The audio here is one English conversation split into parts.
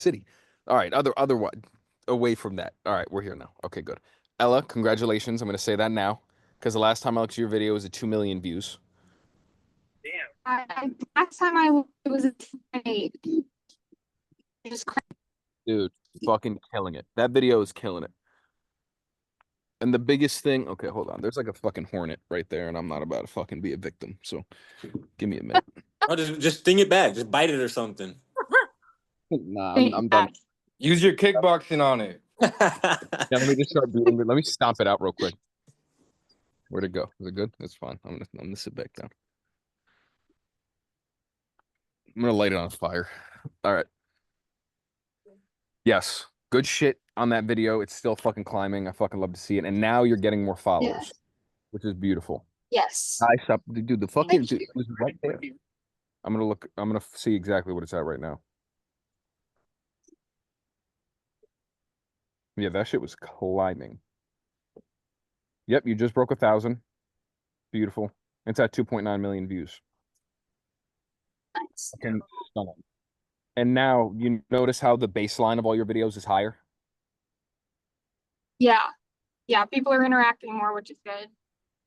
city. All right, other one away from that. All right, we're here now. Okay, good. Ella, congratulations. I'm gonna say that now because the last time I looked at your video was at 2 million views. Last time it was a 8. Just Dude, fucking killing it. That video is killing it. And the biggest thing, okay, hold on. There's like a fucking hornet right there, and I'm not about to fucking be a victim. So give me a minute. Oh, just sting it back. Just bite it or something. Nah, I'm done. Use your kickboxing on it. Yeah, let me just start beating it. Let me stomp it out real quick. Where'd it go? Is it good? It's fine. I'm gonna sit back down. I'm gonna light it on fire. All right. Yes. Good shit on that video. It's still fucking climbing. I fucking love to see it. And now you're getting more followers, which is beautiful. Yes. I stop, dude. The fucking dude was right there. I'm gonna look. I'm gonna see exactly what it's at right now. Yeah, that shit was climbing. Yep, you just broke 1,000. Beautiful. It's at 2.9 million views. Nice. Fucking stunning. And now you notice how the baseline of all your videos is higher. Yeah. Yeah, people are interacting more, which is good.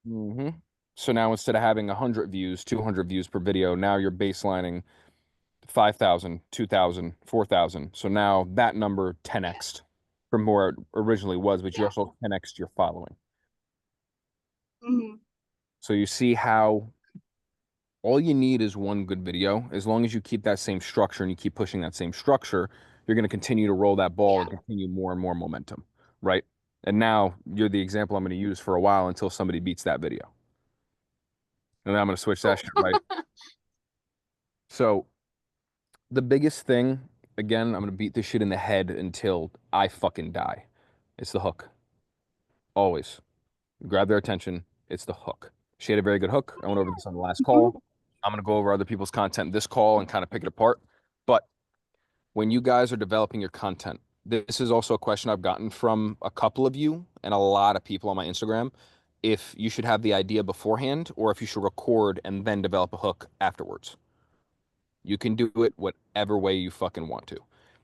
Mm-hmm. So now instead of having 100 views, 200 views per video, now you're baselining 5,000, 2,000, 4,000. So now that number 10x from where it originally was, but you also 10x your following. Mm-hmm. So you see how all you need is one good video. As long as you keep that same structure and you keep pushing that same structure, you're going to continue to roll that ball and continue more and more momentum, right? And now you're the example I'm going to use for a while until somebody beats that video. And then I'm going to switch that shit, right? So the biggest thing, again, I'm going to beat this shit in the head until I fucking die. It's the hook. Always. Grab their attention. It's the hook. She had a very good hook. I went over this on the last call. I'm going to go over other people's content in this call and kind of pick it apart. But when you guys are developing your content, this is also a question I've gotten from a couple of you and a lot of people on my Instagram. If you should have the idea beforehand or if you should record and then develop a hook afterwards. You can do it whatever way you fucking want to.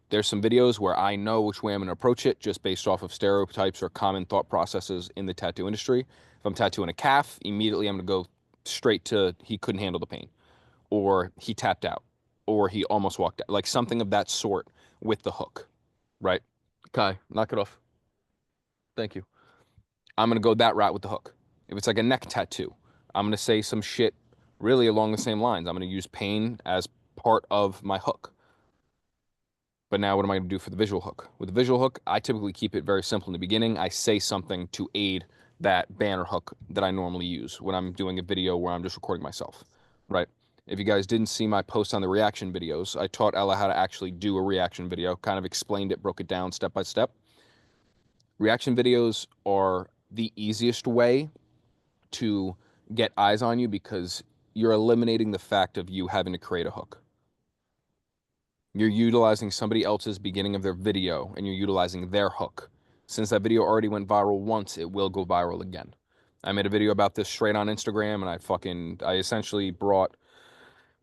There's some videos where I know which way I'm going to approach it just based off of stereotypes or common thought processes in the tattoo industry. If I'm tattooing a calf, immediately I'm going to go straight to he couldn't handle the pain, or he tapped out, or he almost walked out, like something of that sort with the hook, right? Kai, knock it off. Thank you. I'm going to go that route with the hook. If it's like a neck tattoo, I'm going to say some shit really along the same lines. I'm going to use pain as part of my hook. But now what am I going to do for the visual hook? With the visual hook, I typically keep it very simple in the beginning. I say something to aid that banner hook that I normally use when I'm doing a video where I'm just recording myself, right? If you guys didn't see my post on the reaction videos, I taught Ella how to actually do a reaction video, kind of explained it, broke it down step by step. Reaction videos are the easiest way to get eyes on you because you're eliminating the fact of you having to create a hook. You're utilizing somebody else's beginning of their video and you're utilizing their hook. Since that video already went viral once, it will go viral again. I made a video about this straight on Instagram and I essentially brought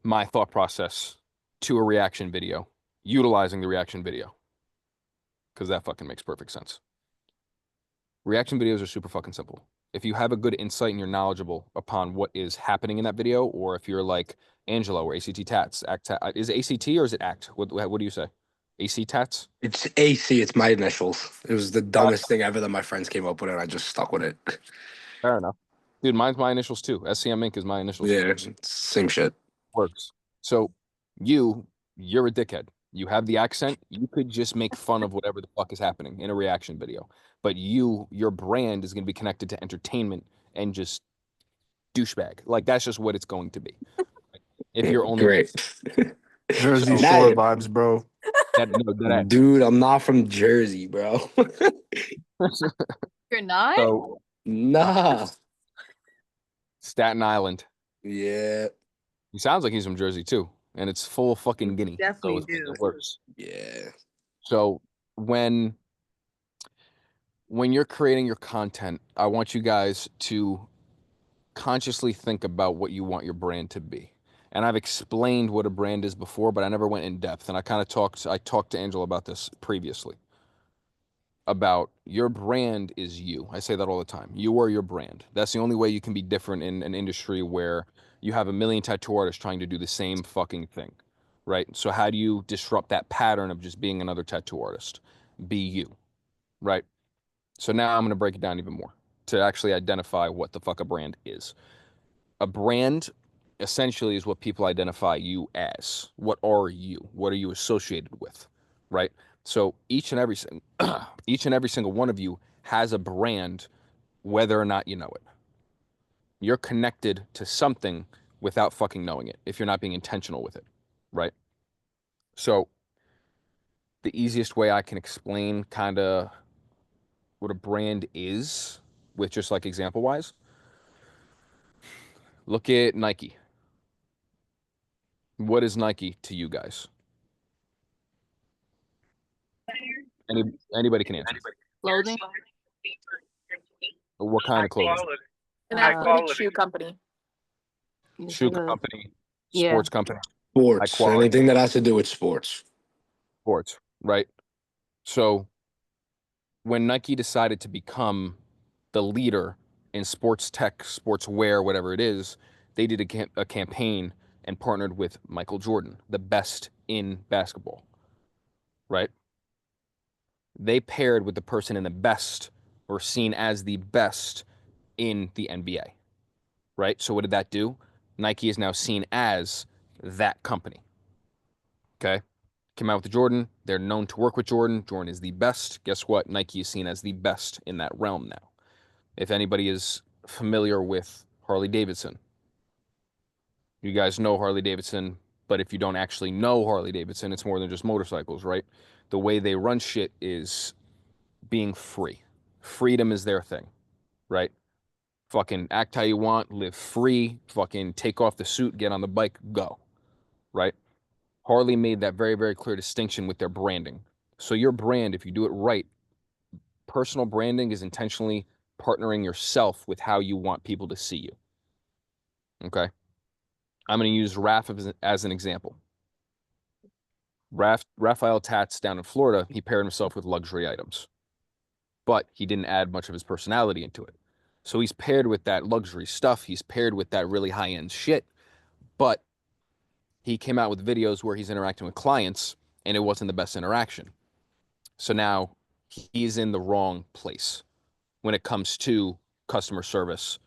my thought process to a reaction video, utilizing the reaction video. Because that fucking makes perfect sense. Reaction videos are super fucking simple. If you have a good insight and you're knowledgeable upon what is happening in that video, or if you're like Angelo or ACT Tats, is it ACT or is it ACT? What do you say? AC Tats? It's AC. It's my initials. It was the dumbest thing ever that my friends came up with, and I just stuck with it. Fair enough. Dude, mine's my initials too. SCM Inc. is my initials. Yeah, same shit. Works. So you're a dickhead. You have the accent. You could just make fun of whatever the fuck is happening in a reaction video. But your brand is going to be connected to entertainment and just douchebag. Like, that's just what it's going to be. If you're only Great. Jersey That- Shore vibes, bro. Dude, I'm not from Jersey, bro. You're not? So, Nah. Staten Island. Yeah. He sounds like he's from Jersey too, and it's full fucking Guinea. Definitely so do. It works. Yeah. So when you're creating your content, I want you guys to consciously think about what you want your brand to be. And I've explained what a brand is before, but I never went in depth. And I talked to Angela about this previously. About your brand is you. I say that all the time. You are your brand. That's the only way you can be different in an industry where you have a million tattoo artists trying to do the same fucking thing, right? So how do you disrupt that pattern of just being another tattoo artist? Be you, right? So now I'm going to break it down even more to actually identify what the fuck a brand is. A brand essentially is what people identify you as. What are you? What are you associated with, right? So each and every single one of you has a brand, whether or not you know it. You're connected to something without fucking knowing it if you're not being intentional with it, right? So the easiest way I can explain kind of what a brand is, with just like example wise, look at Nike. What is Nike to you guys? Any, Anybody can answer. Clothing. What kind of clothing? An athletic shoe company. Shoe company, Yeah. sports company, high Sports. quality Anything that has to do with sports. sports, right? So when Nike decided to become the leader in sports tech, sports wear, whatever it is, they did a campaign and partnered with Michael Jordan, the best in basketball, right? They paired with the person in the best or seen as the best in the NBA, right? So what did that do? Nike is now seen as that company. Okay. Came out with the Jordan. They're known to work with Jordan. Jordan is the best. Guess what? Nike is seen as the best in that realm now. If anybody is familiar with Harley Davidson, you guys know Harley Davidson, but if you don't actually know Harley Davidson, it's more than just motorcycles, right? The way they run shit is being free. Freedom is their thing, right? Fucking act how you want, live free, fucking take off the suit, get on the bike, go, right? Harley made that very, very clear distinction with their branding. So your brand, if you do it right, personal branding is intentionally partnering yourself with how you want people to see you. Okay. I'm going to use Raph as an example. Raphael Tats down in Florida, he paired himself with luxury items, but he didn't add much of his personality into it. So he's paired with that luxury stuff. He's paired with that really high-end shit, but he came out with videos where he's interacting with clients and it wasn't the best interaction. So now he's in the wrong place when it comes to customer service.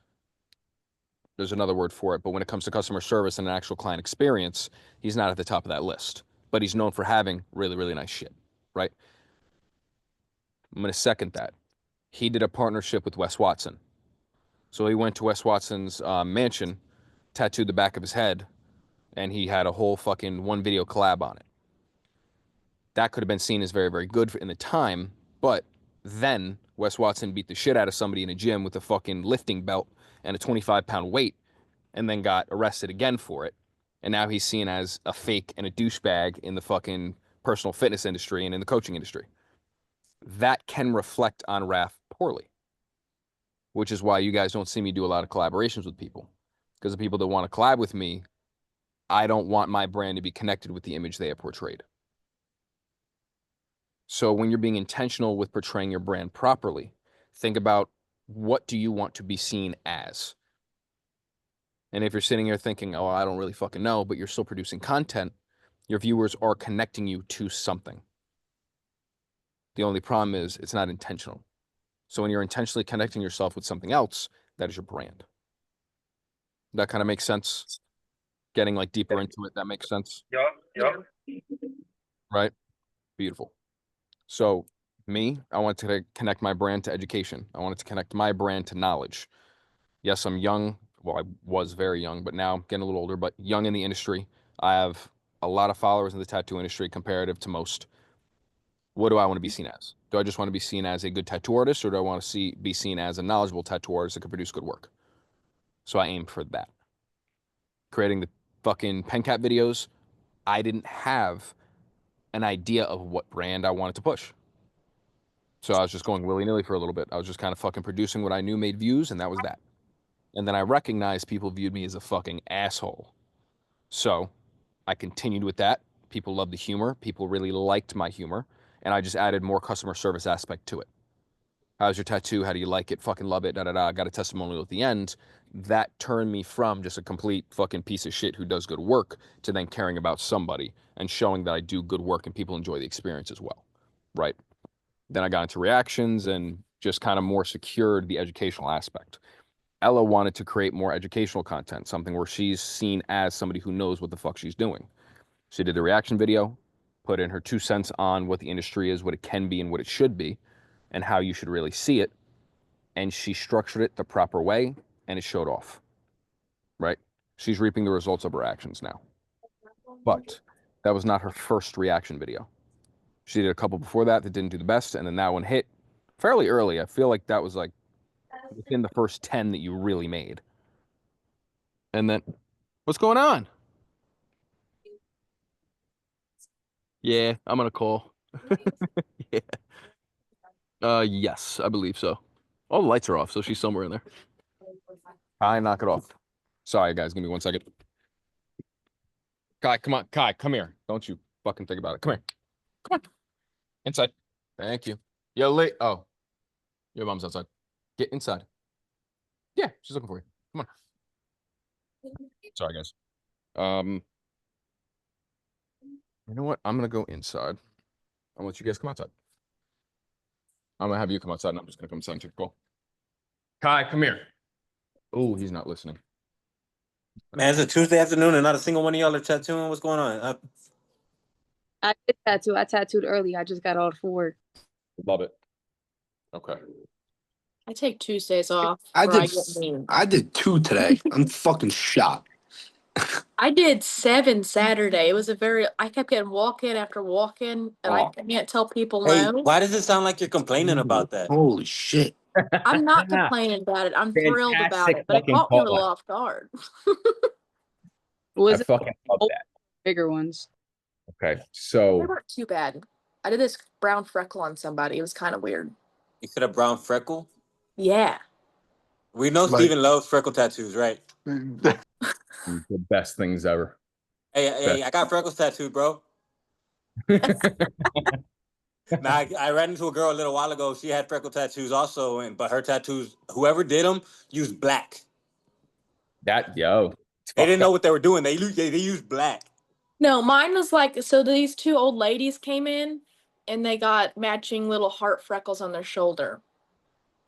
There's another word for it, but when it comes to customer service and an actual client experience, he's not at the top of that list. But he's known for having really, really nice shit, right? I'm going to second that. He did a partnership with Wes Watson. So he went to Wes Watson's mansion, tattooed the back of his head, and he had a whole fucking one video collab on it. That could have been seen as very, very good in the time, but then Wes Watson beat the shit out of somebody in a gym with a fucking lifting belt and a 25-pound weight and then got arrested again for it. And now he's seen as a fake and a douchebag in the fucking personal fitness industry and in the coaching industry. That can reflect on Raph poorly, which is why you guys don't see me do a lot of collaborations with people. Because the people that want to collab with me, I don't want my brand to be connected with the image they have portrayed. So when you're being intentional with portraying your brand properly, think about what do you want to be seen as? And if you're sitting here thinking, oh, I don't really fucking know, but you're still producing content, your viewers are connecting you to something. The only problem is it's not intentional. So when you're intentionally connecting yourself with something else, that is your brand. That kind of makes sense? Getting like deeper into it, that makes sense? Yeah. Right? Beautiful. So me, I want to connect my brand to education. I wanted to connect my brand to knowledge. Yes, I'm young. Well, I was very young, but now I'm getting a little older, but young in the industry. I have a lot of followers in the tattoo industry comparative to most. What do I want to be seen as? Do I just want to be seen as a good tattoo artist, or do I want to be seen as a knowledgeable tattoo artist that can produce good work? So I aimed for that. Creating the fucking pen cap videos, I didn't have an idea of what brand I wanted to push. So I was just going willy-nilly for a little bit. I was just kind of fucking producing what I knew made views, and that was that. And then I recognized people viewed me as a fucking asshole. So I continued with that. People loved the humor. People really liked my humor. And I just added more customer service aspect to it. How's your tattoo? How do you like it? Fucking love it. Da da da. Got a testimonial at the end. That turned me from just a complete fucking piece of shit who does good work to then caring about somebody and showing that I do good work and people enjoy the experience as well. Right. Then I got into reactions and just kind of more secured the educational aspect. Ella wanted to create more educational content, something where she's seen as somebody who knows what the fuck she's doing. She did the reaction video, put in her 2 cents on what the industry is, what it can be, and what it should be, and how you should really see it. And she structured it the proper way, and it showed off. Right? She's reaping the results of her actions now. But that was not her first reaction video. She did a couple before that didn't do the best, and then that one hit fairly early. I feel like that was like within the first 10 that you really made. And then, what's going on? Yeah, I'm gonna call. Yeah. Yes, I believe so. All the lights are off, so she's somewhere in there. Kai, knock it off. Sorry, guys, give me 1 second. Kai, come on. Kai, come here. Don't you fucking think about it. Come here. Come on. Inside. Thank you. Yo, late. Oh, your mom's outside. Get inside. Yeah, she's looking for you. Come on. Sorry, guys. You know what? I'm gonna go inside. I'll let you guys come outside. I'm gonna have you come outside, and I'm just gonna come inside and take a call. Kai, come here. Oh, he's not listening. Man, it's a Tuesday afternoon and not a single one of y'all are tattooing. What's going on? I did tattoo. I tattooed early. I just got off for work. Love it. Okay. I take Tuesdays off. I or did. get mean. I did 2 today. I'm fucking shocked. I did 7 Saturday. It was a very. I kept getting walk-in after walk-in, and I can't tell people Hey, no. why does it sound like you're complaining about that? Holy shit. I'm not complaining about it. I'm thrilled about Fantastic it, but it fucking caught me a call. little off guard. Was I it fucking love that. bigger ones? Okay, They so weren't too bad. I did this brown freckle on somebody. It was kind of weird. You said a brown freckle? Yeah. We know Like- Steven loves freckle tattoos, right? the best things ever. Hey, I got freckles tattooed, bro. Now, I ran into a girl a little while ago. She had freckle tattoos also, but her tattoos, whoever did them, used black. That yo. They didn't know what they were doing. They used black. No, mine was like, so these 2 old ladies came in and they got matching little heart freckles on their shoulder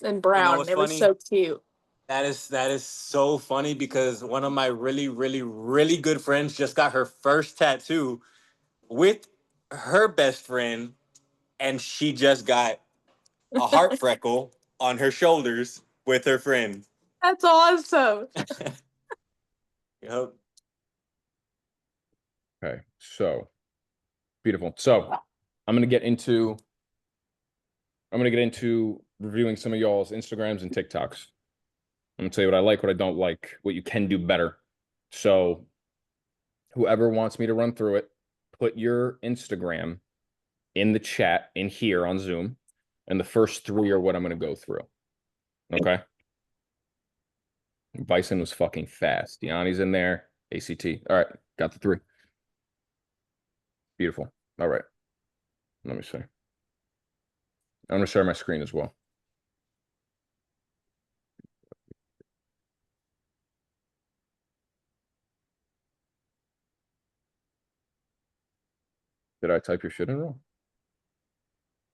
and brown. what's It was funny? so cute. That is so funny because one of my really, really, really good friends just got her first tattoo with her best friend, and she just got a heart freckle on her shoulders with her friend. That's awesome. Yep. Okay, so beautiful. So I'm gonna get into reviewing some of y'all's Instagrams and TikToks. I'm gonna tell you what I like, what I don't like, what you can do better. So whoever wants me to run through it, put your Instagram in the chat in here on Zoom, and the first 3 are what I'm gonna go through. Okay. Bison was fucking fast. Yanni's in there. ACT. All right, got the 3. Beautiful. All right. Let me see. I'm gonna share my screen as well. Did I type your shit in wrong?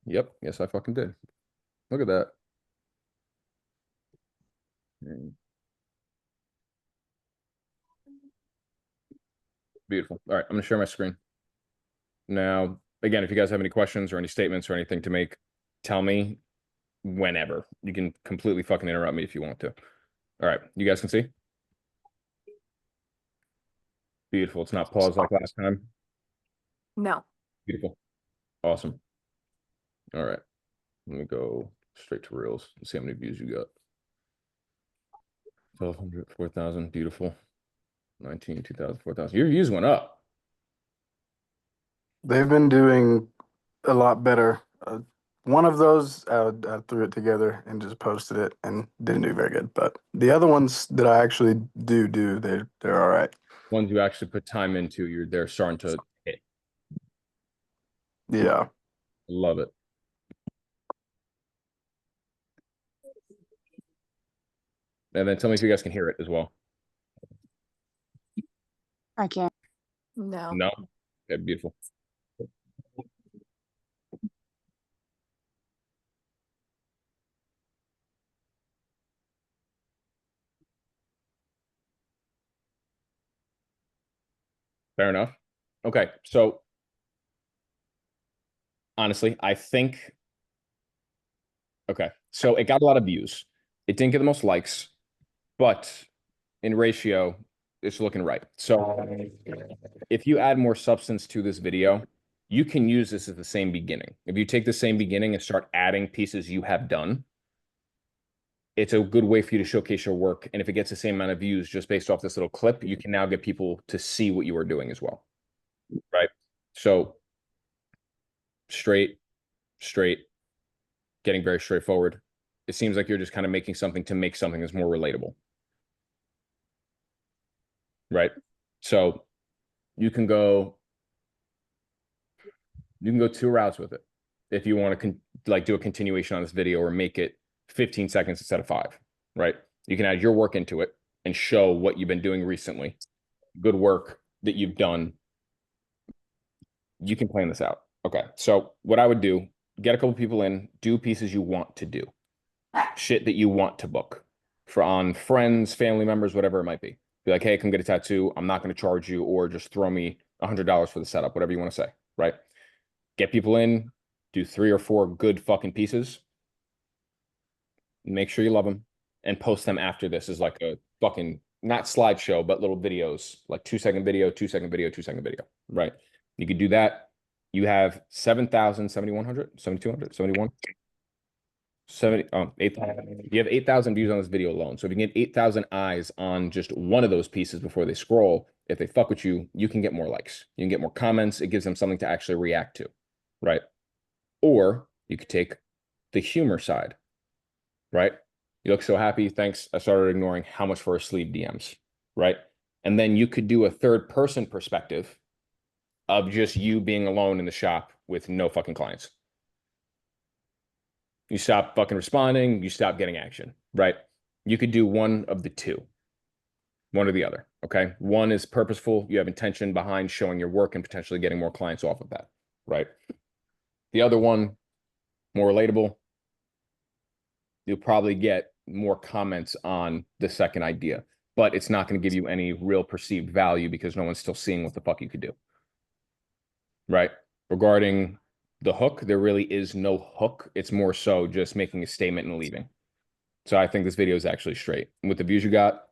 Yep. Yes, I fucking did. Look at that. Beautiful. All right, I'm gonna share my screen. Now, again, if you guys have any questions or any statements or anything to make, tell me whenever. You can completely fucking interrupt me if you want to. All right, you guys can see? Beautiful. It's not paused like last time. No. Beautiful. Awesome. All right. Let me go straight to Reels and see how many views you got. 1,200, 4,000. Beautiful. 19, 2,000, 4,000. Your views went up. They've been doing a lot better. One of those, I threw it together and just posted it and didn't do very good. But the other ones that I actually do, they're all right. Ones you actually put time into, they're starting to hit. Yeah. Love it. And then tell me if you guys can hear it as well. I can't. No. No? Okay, beautiful. Fair enough. Okay, so honestly, I think okay, so it got a lot of views. It didn't get the most likes, but in ratio, it's looking right. So if you add more substance to this video, you can use this as the same beginning. If you take the same beginning and start adding pieces you have done, it's a good way for you to showcase your work. And if it gets the same amount of views just based off this little clip, you can now get people to see what you are doing as well. Right? So straight, getting very straightforward. It seems like you're just kind of making something to make something that's more relatable. Right? So you can go two routes with it. If you want to like do a continuation on this video or make it 15 seconds instead of 5, right? You can add your work into it and show what you've been doing recently, good work that you've done. You can plan this out. Okay. So what I would do, get a couple people in, do pieces you want to do, shit that you want to book for on friends, family members, whatever it might be. Be like, hey, come get a tattoo. I'm not going to charge you, or just throw me $100 for the setup, whatever you want to say, right? Get people in, do 3 or 4 good fucking pieces. Make sure you love them and post them after this as like a fucking, not slideshow, but little videos, like 2-second video, 2-second video, 2-second video, right? You could do that. You have 7,000, 7,100, 7,200, 71, 70, 8,000. You have 8,000 views on this video alone. So if you can get 8,000 eyes on just one of those pieces before they scroll, if they fuck with you, you can get more likes. You can get more comments. It gives them something to actually react to, right? Or you could take the humor side, right? You look so happy. Thanks. I started ignoring how much for a sleeve DMs, right? And then you could do a third person perspective of just you being alone in the shop with no fucking clients. You stop fucking responding. You stop getting action, right? You could do one of the two, one or the other. Okay. One is purposeful. You have intention behind showing your work and potentially getting more clients off of that, right? The other one, more relatable. You'll probably get more comments on the second idea, but it's not going to give you any real perceived value because no one's still seeing what the fuck you could do. Right? Regarding the hook, there really is no hook. It's more so just making a statement and leaving. So I think this video is actually straight. And with the views you got,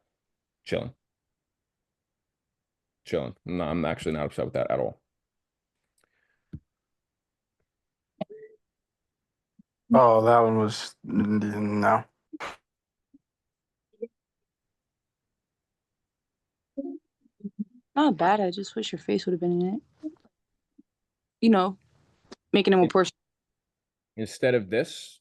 chilling. Chilling. No, I'm actually not upset with that at all. Oh, that one was no. Not bad. I just wish your face would have been in it. You know, making it more personal. Instead of this,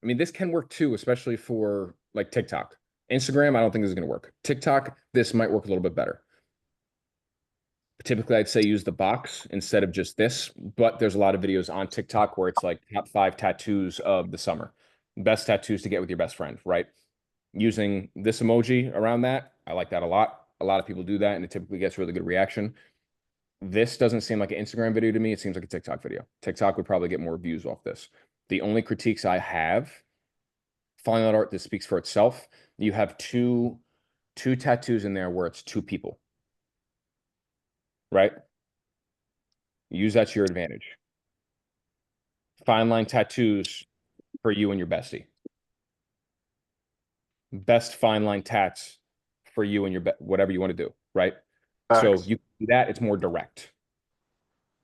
I mean, this can work too, especially for like TikTok. Instagram, I don't think this is going to work. TikTok, this might work a little bit better. Typically, I'd say use the box instead of just this, but there's a lot of videos on TikTok where it's like top 5 tattoos of the summer, best tattoos to get with your best friend, right? Using this emoji around that, I like that a lot. A lot of people do that, and it typically gets really good reaction. This doesn't seem like an Instagram video to me. It seems like a TikTok video. TikTok would probably get more views off this. The only critiques I have, finding that art that speaks for itself, you have two tattoos in there where it's 2 people, right? Use that to your advantage. Fine line tattoos for you and your bestie. Best fine line tats for you and your whatever you want to do, right? So Facts. you do that, it's more direct.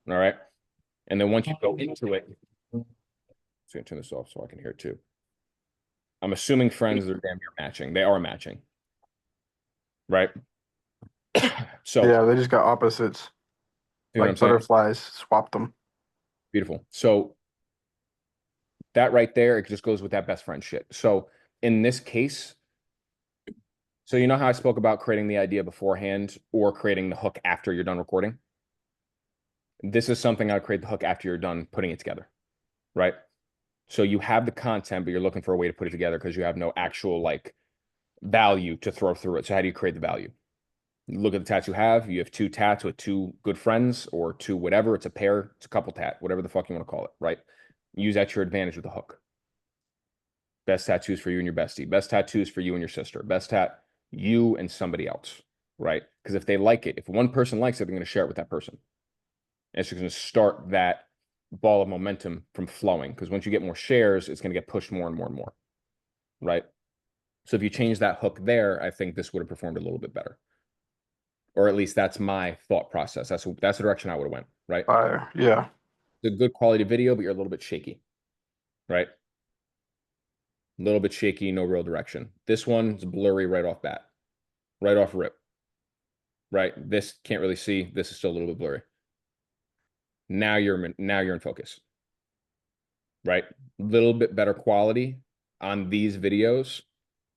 All right. And then once you go into it, I'm just gonna turn this off so I can hear it too. I'm assuming friends are damn near matching. They are matching. Right? So Yeah, they just got opposites. you know what I'm Like saying? butterflies, swapped them. Beautiful. So that right there, it just goes with that best friend shit. So in this case, So you know how I spoke about creating the idea beforehand or creating the hook after you're done recording? This is something I'd create the hook after you're done putting it together, right? So you have the content, but you're looking for a way to put it together because you have no actual like value to throw through it. So how do you create the value? You look at the tats you have. You have 2 tats with 2 good friends or 2 whatever. It's a pair. It's a couple tat, whatever the fuck you want to call it, right? Use that to your advantage with the hook. Best tattoos for you and your bestie. Best tattoos for you and your sister. Best tat you and somebody else, right? Because if they like it, if one person likes it, they're going to share it with that person. And it's just going to start that ball of momentum from flowing. Because once you get more shares, it's going to get pushed more and more and more, right? So if you change that hook there, I think this would have performed a little bit better. Or at least that's my thought process. That's the direction I would have went, right? Fire. Yeah. It's a good quality video, but you're a little bit shaky, right? A little bit shaky, no real direction. This one's blurry right off bat, right off rip, right? This can't really see. This is still a little bit blurry. Now you're in focus, right? A little bit better quality on these videos.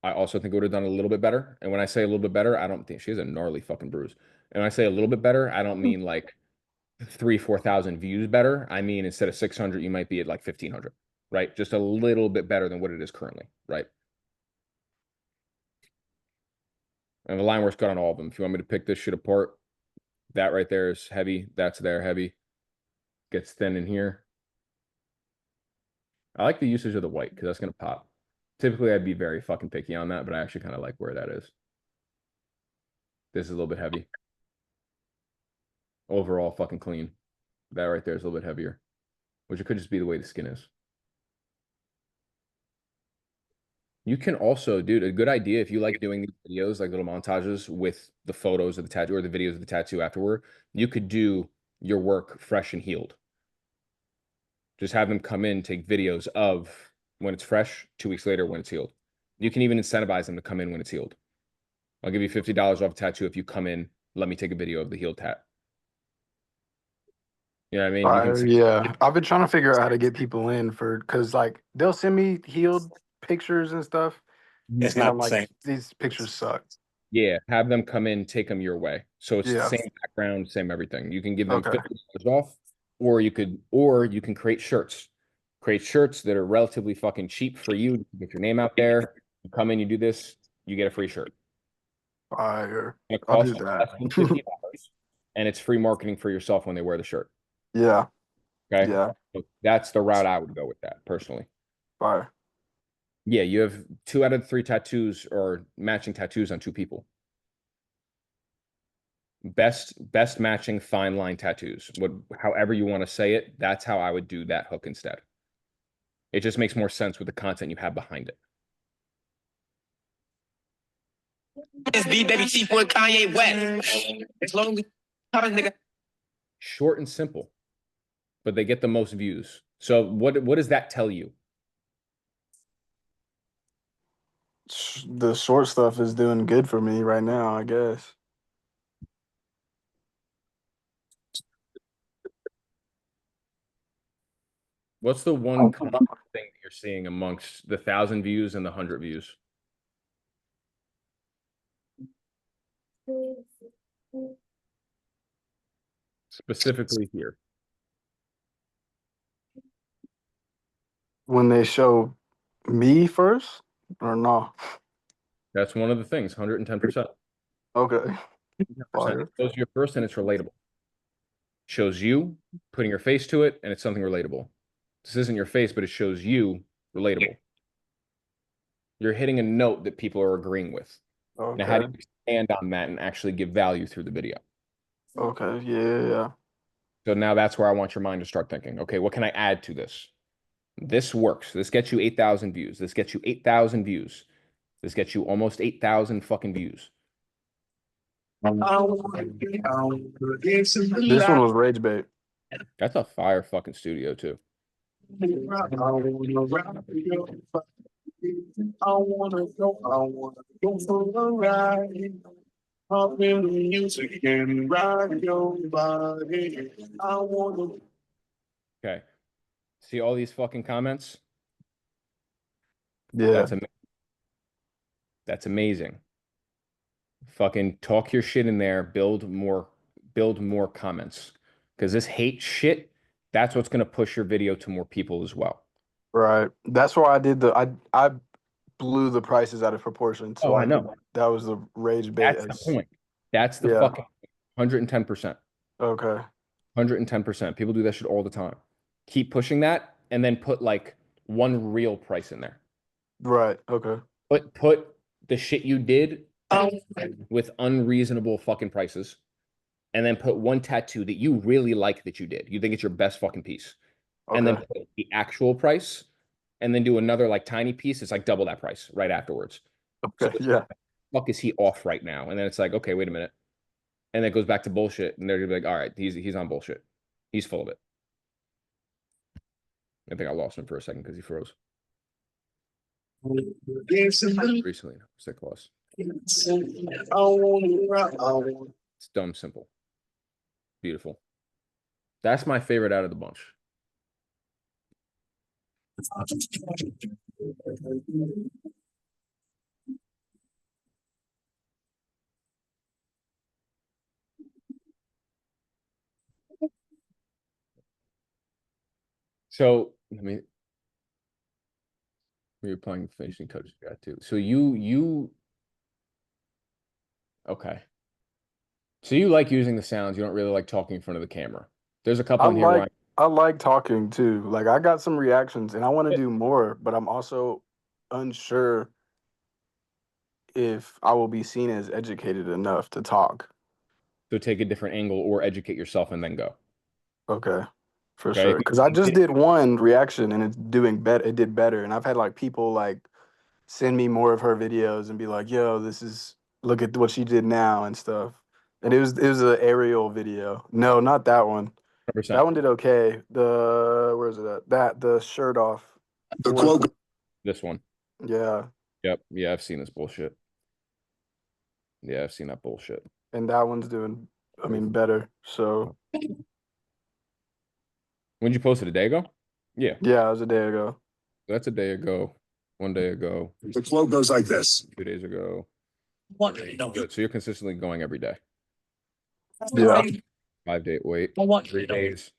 I also think it would have done a little bit better. And when I say a little bit better, I don't think she has a gnarly fucking bruise. And when I say a little bit better, I don't mean like 3,000-4,000 views better. I mean, instead of 600, you might be at like 1,500, right? Just a little bit better than what it is currently, right? And the line work's good on all of them. If you want me to pick this shit apart, that right there is heavy. That's there heavy. Gets thin in here. I like the usage of the white because that's going to pop. Typically, I'd be very fucking picky on that, but I actually kind of like where that is. This is a little bit heavy. Overall, fucking clean. That right there is a little bit heavier, which it could just be the way the skin is. You can also, dude, a good idea if you like doing these videos, like little montages with the photos of the tattoo or the videos of the tattoo afterward, you could do your work fresh and healed. Just have them come in, take videos of when it's fresh, 2 weeks later when it's healed. You can even incentivize them to come in when it's healed. I'll give you $50 off a tattoo if you come in, let me take a video of the healed tat. You know what I mean? You Fire. can, Yeah. I've been trying to figure out how to get people in because like they'll send me healed pictures and stuff, It's and I'm not the like, same. these pictures suck. yeah, have them come in, take them your way. So it's the Yeah. same background, same everything. You can give them Okay. $50 off, or you can create shirts. Create shirts that are relatively fucking cheap for you to get your name out there. You come in, you do this, you get a free shirt. Fire. It I'll do costs that. less than $50, and it's free marketing for yourself when they wear the shirt. Yeah. Okay. Yeah. So that's the route I would go with that personally. Fire. Yeah, you have 2 out of the 3 tattoos or matching tattoos on 2 people. Best matching fine line tattoos. However you want to say it, that's how I would do that hook instead. It just makes more sense with the content you have behind it. Baby Chief with Kanye West. As long as nigga. Short and simple, but they get the most views. So what does that tell you? The short stuff is doing good for me right now, I guess. What's the one common thing that you're seeing amongst the 1,000 views and the 100 views? Specifically here. When they show me first or no? That's one of the things, 110%. Okay. 100%. Fire. It shows you first and it's relatable. Shows you putting your face to it and it's something relatable. This isn't your face, but it shows you relatable. You're hitting a note that people are agreeing with. Now, how do Okay. you expand on that and actually give value through the video? Okay. Yeah. So now that's where I want your mind to start thinking, okay, what can I add to this? This works. This gets you 8,000 views. This gets you 8,000 views. This gets you almost 8,000 fucking views. This one was rage bait. That's a fire fucking studio too. Okay. See all these fucking comments? Yeah. That's amazing. Fucking talk your shit in there, build more comments. Because this hate shit, that's what's gonna push your video to more people as well. Right. That's why I did I blew the prices out of proportion. So Oh, I know. that was the rage bait. That's the point. That's the Yeah. fucking 110%. Okay. 110%. People do that shit all the time. Keep pushing that and then put like one real price in there. Right. Okay. Put the shit you did with unreasonable fucking prices, and then put one tattoo that you really like that you did. You think it's your best fucking piece. And then Okay. put the actual price, and then do another like tiny piece. It's like double that price right afterwards. So Okay. Yeah. fuck is he off right now? And then it's like, okay, wait a minute. And then it goes back to bullshit. And they're gonna be like, all right, he's on bullshit. He's full of it. I think I lost him for a second because he froze. Recently, sick loss. It's dumb, simple, beautiful. That's my favorite out of the bunch. So, I mean, you're applying the finishing touches you got too. So okay. So you like using the sounds. You don't really like talking in front of the camera. There's a couple in here where I like talking too. Like I got some reactions and I want to do more, but I'm also unsure if I will be seen as educated enough to talk. so take a different angle or educate yourself and then go. Okay. For Okay. sure. Because I just did one reaction and it's doing better. It did better. And I've had like people like send me more of her videos and be like, yo, look at what she did now and stuff. And it was an aerial video. No, not that one. 100%. That one did okay. Where is it at? The shirt off. The quote. This one. Yeah. Yep. Yeah, I've seen this bullshit. Yeah, I've seen that bullshit. And that one's doing, I mean, better. So When did you post it? A day ago? Yeah. yeah, it was a day ago. That's a day ago. 1 day ago. The quote goes like this. 2 days ago. No. Good. So you're consistently going every day. Yeah. 5 day wait. 3 days.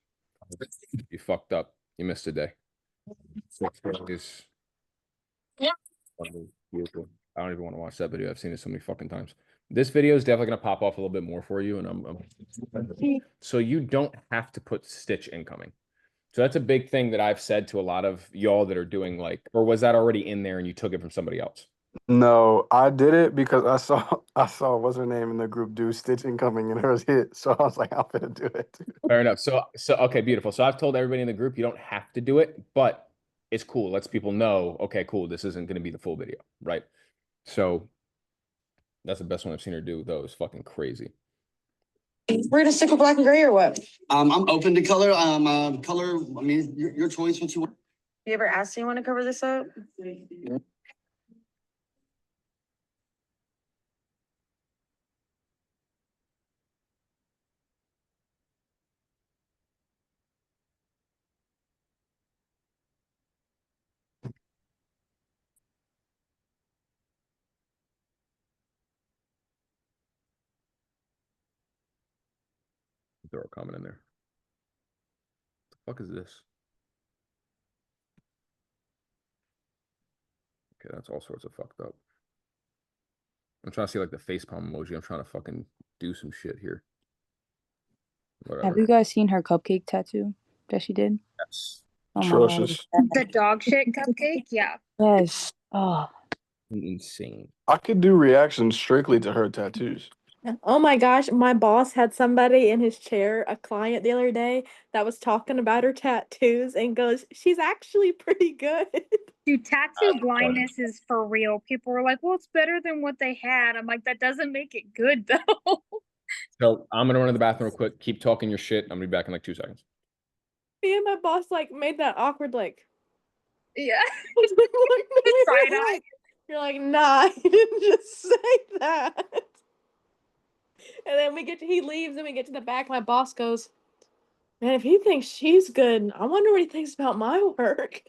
You fucked up. You missed a day. 6 days. Beautiful. I don't even want to watch that video. I've seen it so many fucking times. This video is definitely gonna pop off a little bit more for you, and so you don't have to put stitch incoming. So that's a big thing that I've said to a lot of y'all that are doing like, or was that already in there and you took it from somebody else? No, I did it because I saw what's her name in the group do stitching coming and hers hit. So I was like, I'm gonna do it. Fair enough. So okay, beautiful. So I've told everybody in the group you don't have to do it, but it's cool. It lets people know, okay, cool, this isn't gonna be the full video, right? So that's the best one I've seen her do, though. It's fucking crazy. We're gonna stick with black and gray or what? I'm open to color. Color. I mean, your choice. What you want. You ever asked anyone to cover this up? Throw a comment in there. What the fuck is this? Okay, that's all sorts of fucked up. I'm trying to see like the facepalm emoji. I'm trying to fucking do some shit here. Whatever. Have you guys seen her cupcake tattoo that she did? Yes. Oh my God. Atrocious. The dog shit cupcake? Yeah. Yes. Oh. Insane. I could do reactions strictly to her tattoos. Oh my gosh, my boss had somebody in his chair, a client the other day, that was talking about her tattoos and goes, she's actually pretty good. Dude, tattoo blindness is for real. People were like, well, it's better than what they had. I'm like, that doesn't make it good though. So I'm gonna run to the bathroom real quick. Keep talking your shit. I'm gonna be back in like 2 seconds. Me and my boss like made that awkward like Yeah. like, Side eye. you're like, nah, you didn't just say that. And then he leaves and we get to the back. My boss goes, man, if he thinks she's good, I wonder what he thinks about my work.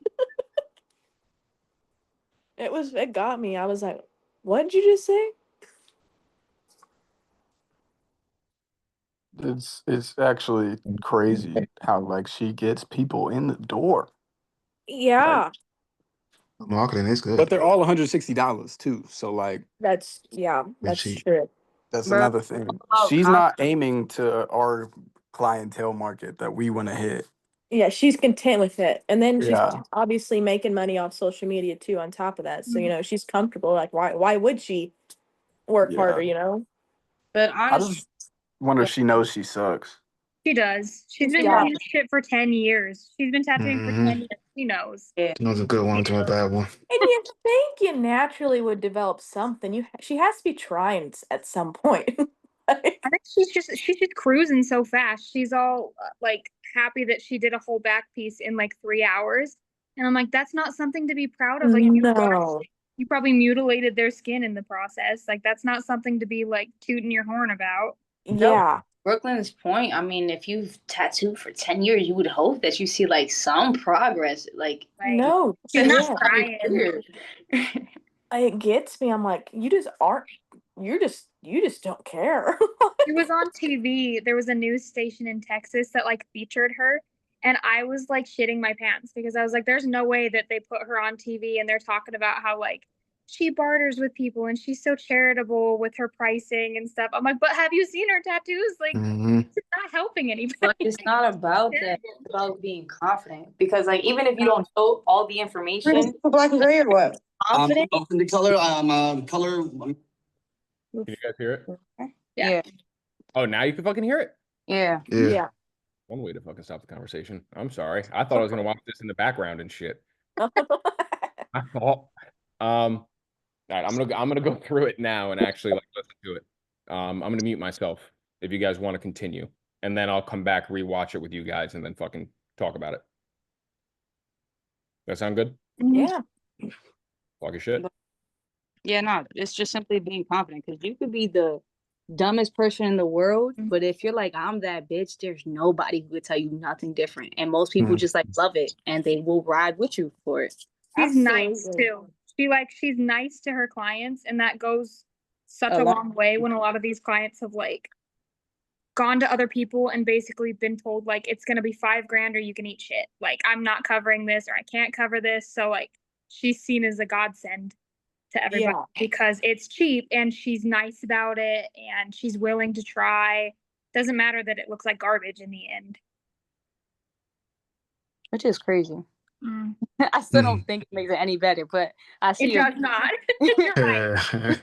It got me. I was like, what did you just say? It's actually crazy how like she gets people in the door. Like, Yeah, Marketing is but good. they're all $160 too. So like Pretty that's cheap. true. that's Bro, another thing. about She's con- not aiming to our clientele market that we want to hit. Yeah, she's content with it. And then she's Yeah. obviously making money off social media too on top of that. So, she's comfortable. Like why would she work Yeah. harder? but I honestly, just wonder if she knows she sucks. She does. She's been Yeah. doing this shit for 10 years. She's been tattooing for 10 years. She knows. yeah. That was a good one to a bad one. And you think you naturally would develop something. She has to be trying at some point. Like, I think she's just cruising so fast. She's all like happy that she did a whole back piece in like 3 hours. And I'm like, that's not something to be proud of. Like no. you probably mutilated their skin in the process. Like that's not something to be like tooting your horn about. Yeah. Brooklyn's point, I mean, if you've tattooed for 10 years, you would hope that you see like some progress. Like, Like No. she's not Yeah. trying. It gets me. I'm like, you just aren't. You just don't care. She was on TV. There was a news station in Texas that like featured her. And I was like shitting my pants because I was like, there's no way that they put her on TV and they're talking about how like she barters with people and she's so charitable with her pricing and stuff. I'm like, but have you seen her tattoos? Like, it's not helping anybody. But it's not about that. It's about being confident. Because like even if you don't know all the information, For black and gray or what? confident. Open to color. Color. Can you guys hear it? Yeah. Oh, now you can fucking hear it? Yeah. Yeah. One way to fucking stop the conversation. I'm sorry. I thought I was gonna watch this in the background and shit. I thought. All right, I'm gonna go through it now and actually like listen to it. I'm gonna mute myself if you guys want to continue, and then I'll come back, rewatch it with you guys, and then fucking talk about it. That sound good? Yeah. Fucking shit. Yeah, no, it's just simply being confident because you could be the dumbest person in the world, but if you're like, I'm that bitch, there's nobody who could tell you nothing different. And most people just like love it and they will ride with you for it. She's nice Absolutely. too. She's nice to her clients, and that goes such A a lot. long way when a lot of these clients have like gone to other people and basically been told like it's gonna be $5,000 or you can eat shit. Like I'm not covering this or I can't cover this. So like she's seen as a godsend to everybody because it's cheap and she's nice about it and she's willing to try. Doesn't matter that it looks like garbage in the end. Which is crazy. I still don't think it makes it any better, but I see It does not. You're right.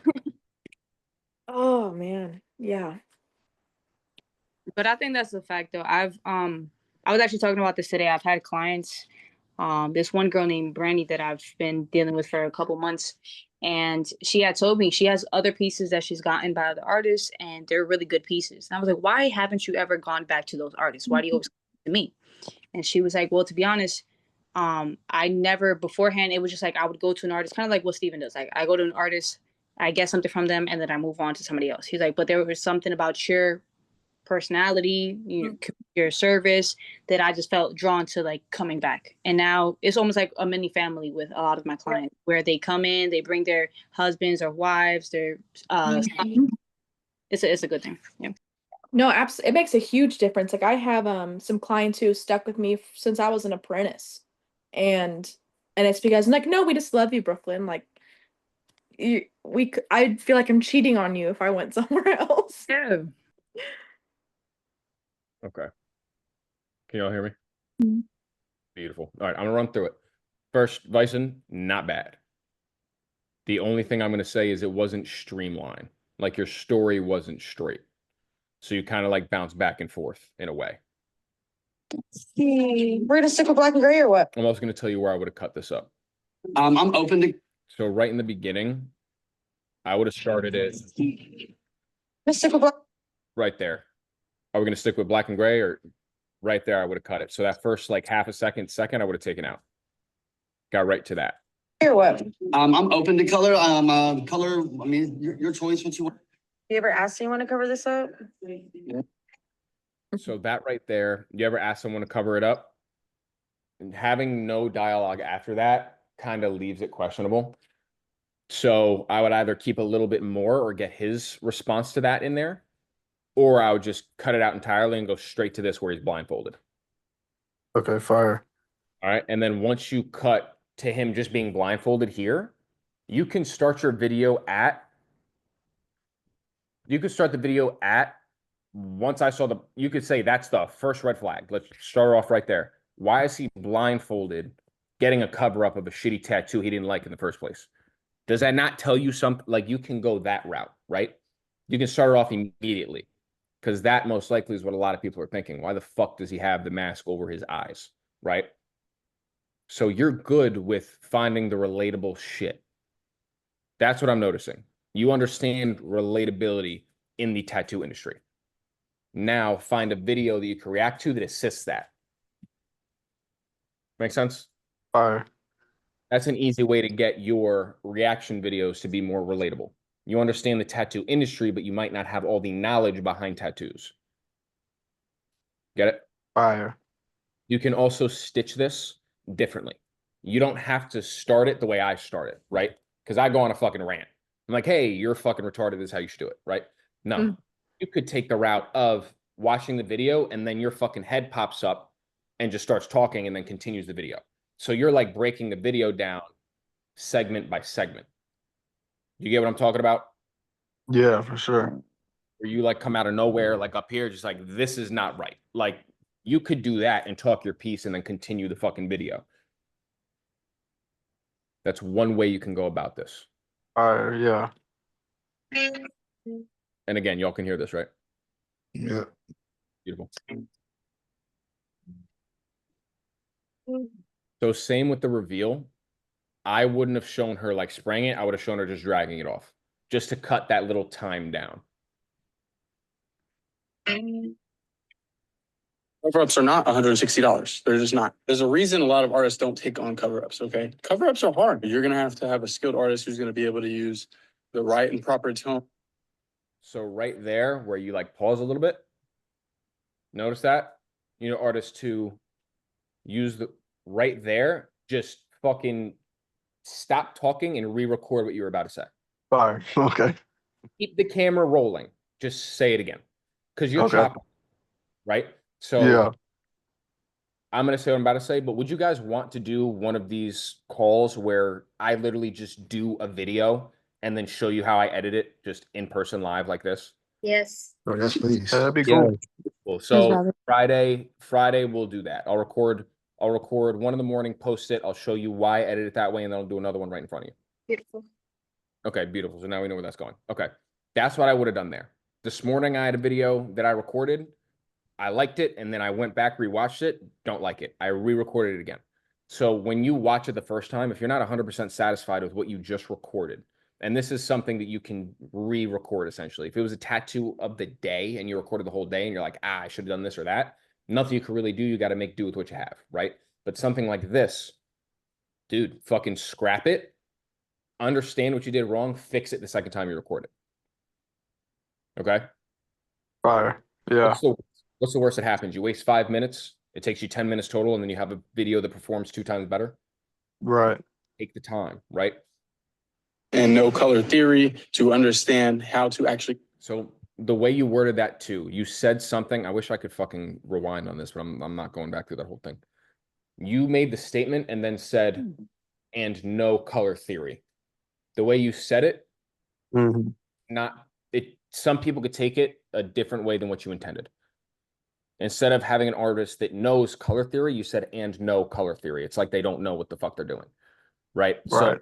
Oh man. Yeah. But I think that's the fact though. I was actually talking about this today. I've had clients, this one girl named Brandy that I've been dealing with for a couple months, and she had told me she has other pieces that she's gotten by other artists, and they're really good pieces. And I was like, why haven't you ever gone back to those artists? Why do you always come to me? And she was like, well, to be honest, I never beforehand. It was just like I would go to an artist, kind of like what Steven does. Like I go to an artist, I get something from them, and then I move on to somebody else. He's like, but there was something about your personality, your service that I just felt drawn to like coming back. And now it's almost like a mini family with a lot of my clients where they come in, they bring their husbands or wives, their it's a good thing. Yeah. No, absolutely. It makes a huge difference. Like I have some clients who stuck with me since I was an apprentice. And it's because I'm like, no, we just love you, Brooklyn. Like I'd feel like I'm cheating on you if I went somewhere else. Yeah. Okay. Can y'all hear me? Beautiful. All right, I'm gonna run through it. First, Bison, not bad. The only thing I'm gonna say is it wasn't streamlined. Like your story wasn't straight. So you kind of like bounce back and forth in a way. We're gonna stick with black and gray or what? I'm also gonna tell you where I would have cut this up. I'm open to. So right in the beginning, I would have started it Let's stick with black. right there. Are we gonna stick with black and gray or right there? I would have cut it. So that first like half a second, I would have taken out. Got right to that. Or what? I'm open to color. Color. I mean, your choice. What you want. You ever ask someone to cover this up? So that right there, you ever ask someone to cover it up? And having no dialogue after that kind of leaves it questionable. So I would either keep a little bit more or get his response to that in there, or I would just cut it out entirely and go straight to this where he's blindfolded. Okay, fire. All right. And then once you cut to him just being blindfolded here, you can start your video at, once I saw you could say that's the first red flag. Let's start off right there. Why is he blindfolded getting a cover up of a shitty tattoo he didn't like in the first place? Does that not tell you something? Like, you can go that route, right? You can start it off immediately, because that most likely is what a lot of people are thinking. Why the fuck does he have the mask over his eyes, right? So you're good with finding the relatable shit. That's what I'm noticing. You understand relatability in the tattoo industry. Now find a video that you can react to that assists that. Make sense? Fire. That's an easy way to get your reaction videos to be more relatable. You understand the tattoo industry, but you might not have all the knowledge behind tattoos. Get it? Fire. You can also stitch this differently. You don't have to start it the way I start it, right? Because I go on a fucking rant. I'm like, hey, you're fucking retarded. This is how you should do it, right? No. You could take the route of watching the video and then your fucking head pops up and just starts talking and then continues the video. So you're like breaking the video down segment by segment. You get what I'm talking about? Yeah, for sure. Where you like come out of nowhere, like up here, just like, this is not right. Like, you could do that and talk your piece and then continue the fucking video. That's one way you can go about this. Fire, yeah. And again, y'all can hear this, right? Yeah. Beautiful. So same with the reveal. I wouldn't have shown her like spraying it. I would have shown her just dragging it off, just to cut that little time down. Cover-ups are not $160. They're just not. There's a reason a lot of artists don't take on cover-ups, okay? Cover-ups are hard. You're going to have a skilled artist who's going to be able to use the right and proper tone. So right there where you like pause a little bit, notice that? You know, artists to use the right there, just fucking stop talking and re-record what you were about to say. Fire. Okay. Keep the camera rolling. Just say it again. Because you're Okay. chopping, right? So Yeah. I'm going to say what I'm about to say, but would you guys want to do one of these calls where I literally just do a video and then show you how I edit it just in person live like this? Yes. Oh, yes, please. That'd be cool. Cool. So Friday we'll do that. I'll record 1 in the morning, post it. I'll show you why I edit it that way, and then I'll do another one right in front of you. Beautiful. Okay, beautiful. So now we know where that's going. Okay. That's what I would have done there. This morning I had a video that I recorded. I liked it, and then I went back, rewatched it. Don't like it. I re-recorded it again. So when you watch it the first time, if you're not 100% satisfied with what you just recorded, and this is something that you can re-record essentially. If it was a tattoo of the day and you recorded the whole day and you're like, I should have done this or that, nothing you can really do. You got to make do with what you have, right? But something like this, dude, fucking scrap it. Understand what you did wrong. Fix it the second time you record it. Okay? Fire. Yeah. What's the worst that happens? You waste 5 minutes. It takes you 10 minutes total, and then you have a video that performs 2 times better. Right. Take the time, right? And no color theory to understand how to actually. So the way you worded that too, you said something. I wish I could fucking rewind on this, but I'm not going back through that whole thing. You made the statement and then said, and no color theory. The way you said it, some people could take it a different way than what you intended. Instead of having an artist that knows color theory, you said, and no color theory. It's like they don't know what the fuck they're doing. Right? So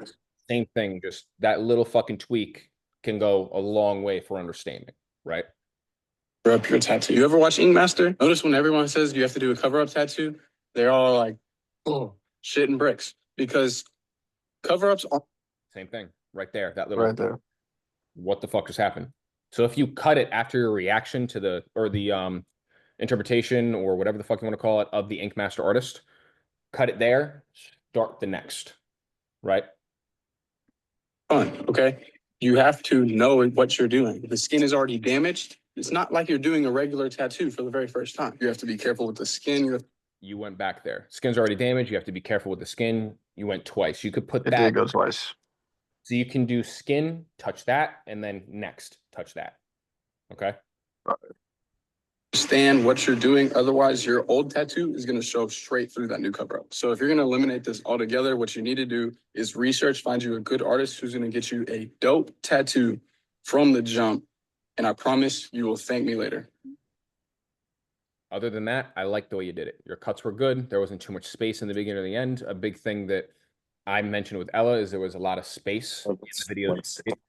same thing, just that little fucking tweak can go a long way for understanding, right? Cover up your tattoo. You ever watch Ink Master? Notice when everyone says you have to do a cover-up tattoo, they're all like, oh, shit and bricks. Because cover-ups are... Same thing, right there. That little... Right there. What the fuck just happened? So if you cut it after your reaction to the interpretation or whatever the fuck you want to call it of the Ink Master artist, cut it there, start the next, right? Fun, okay? You have to know what you're doing. The skin is already damaged. It's not like you're doing a regular tattoo for the very first time. You have to be careful with the skin. You went back there. Skin's already damaged. You have to be careful with the skin. You went twice. You could put It that. did go twice. So you can do skin, touch that, and then next, touch that. Okay? Understand what you're doing. Otherwise, your old tattoo is going to show straight through that new cover up. So if you're going to eliminate this altogether, what you need to do is research, find you a good artist who's going to get you a dope tattoo from the jump. And I promise you will thank me later. Other than that, I like the way you did it. Your cuts were good. There wasn't too much space in the beginning or the end. A big thing that I mentioned with Ella is there was a lot of space in the video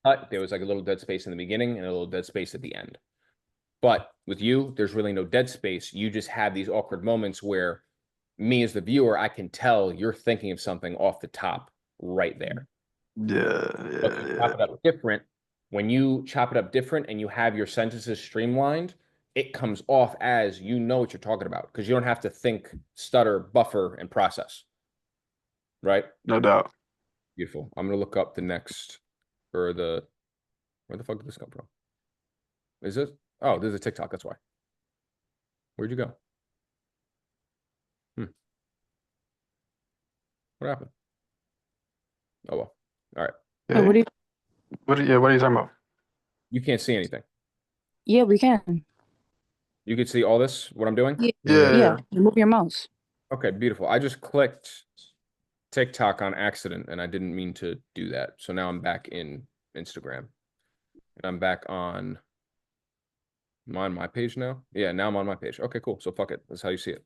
cut. There was like a little dead space in the beginning and a little dead space at the end. But with you, there's really no dead space. You just have these awkward moments where me as the viewer, I can tell you're thinking of something off the top right there. But you chop it up different. When you chop it up different and you have your sentences streamlined, it comes off as you know what you're talking about because you don't have to think, stutter, buffer, and process. Right? No doubt. Beautiful. I'm gonna look up the next or the where the fuck did this come from? Is it? Oh, there's a TikTok. That's why. Where'd you go? What happened? Oh well. All right. Yeah. What do you? What are you talking about? You can't see anything. Yeah, we can. You can see all this, what I'm doing? Yeah. You move your mouse. Okay, beautiful. I just clicked TikTok on accident and I didn't mean to do that. So now I'm back in Instagram. And I'm back on my page now. Yeah, now I'm on my page. Okay, cool. So fuck it. That's how you see it.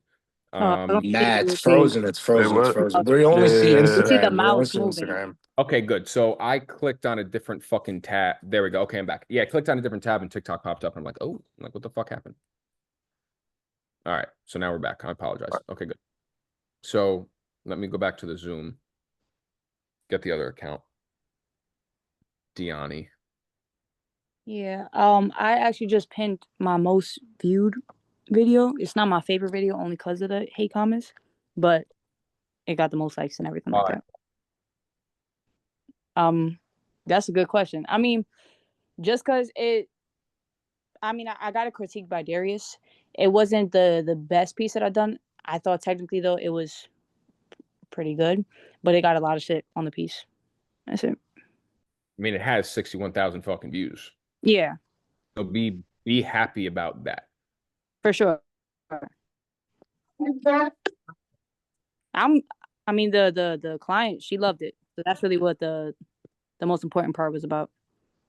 Nah, it's frozen. It's frozen. Wait, It's what? frozen. We only see You Instagram. see the We only mouse see moving. Instagram. Okay, good. So I clicked on a different fucking tab. There we go. Okay, I'm back. Yeah, I clicked on a different tab and TikTok popped up. And I'm like, oh, I'm like, what the fuck happened? All right. So now we're back. I apologize. Okay, good. So let me go back to the Zoom. Get the other account. Diani. Yeah. I actually just pinned my most viewed video. It's not my favorite video only because of the hate comments, but it got the most likes and everything like that. That's a good question. I mean, just because I got a critique by Darius. It wasn't the best piece that I've done. I thought technically though it was pretty good, but it got a lot of shit on the piece. That's it. I mean, it has 61,000 fucking views. Yeah. So be happy about that. For sure. I mean the client, she loved it. So that's really what the most important part was about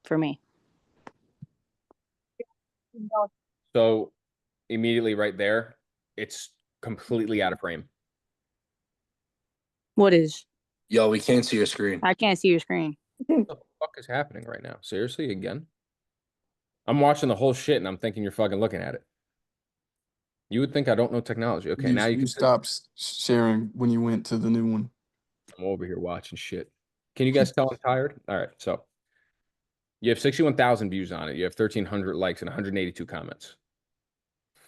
for me. So immediately right there, it's completely out of frame. What is? Yo, we can't see your screen. I can't see your screen. What the fuck is happening right now? Seriously, again? I'm watching the whole shit and I'm thinking you're fucking looking at it. You would think I don't know technology. Okay, now you can stop sharing when you went to the new one. I'm over here watching shit. Can you guys tell I'm tired? All right, so you have 61,000 views on it. You have 1,300 likes and 182 comments.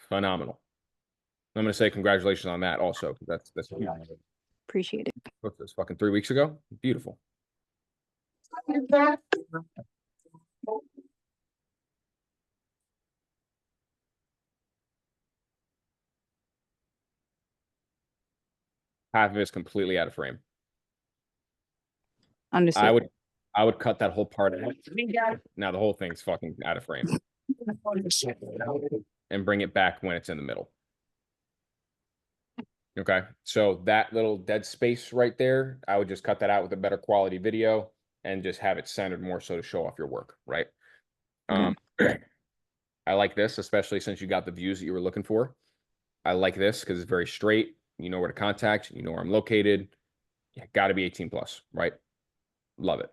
Phenomenal. I'm gonna say congratulations on that also. That's Appreciate it. what's this, fucking 3 weeks ago? Beautiful. Half of it's completely out of frame. Understood. I would cut that whole part out. Now the whole thing's fucking out of frame. And bring it back when it's in the middle. Okay, so that little dead space right there, I would just cut that out with a better quality video and just have it centered more so to show off your work, right? I like this, especially since you got the views that you were looking for. I like this because it's very straight. You know where to contact. You know where I'm located. You got to be 18 plus, right? Love it.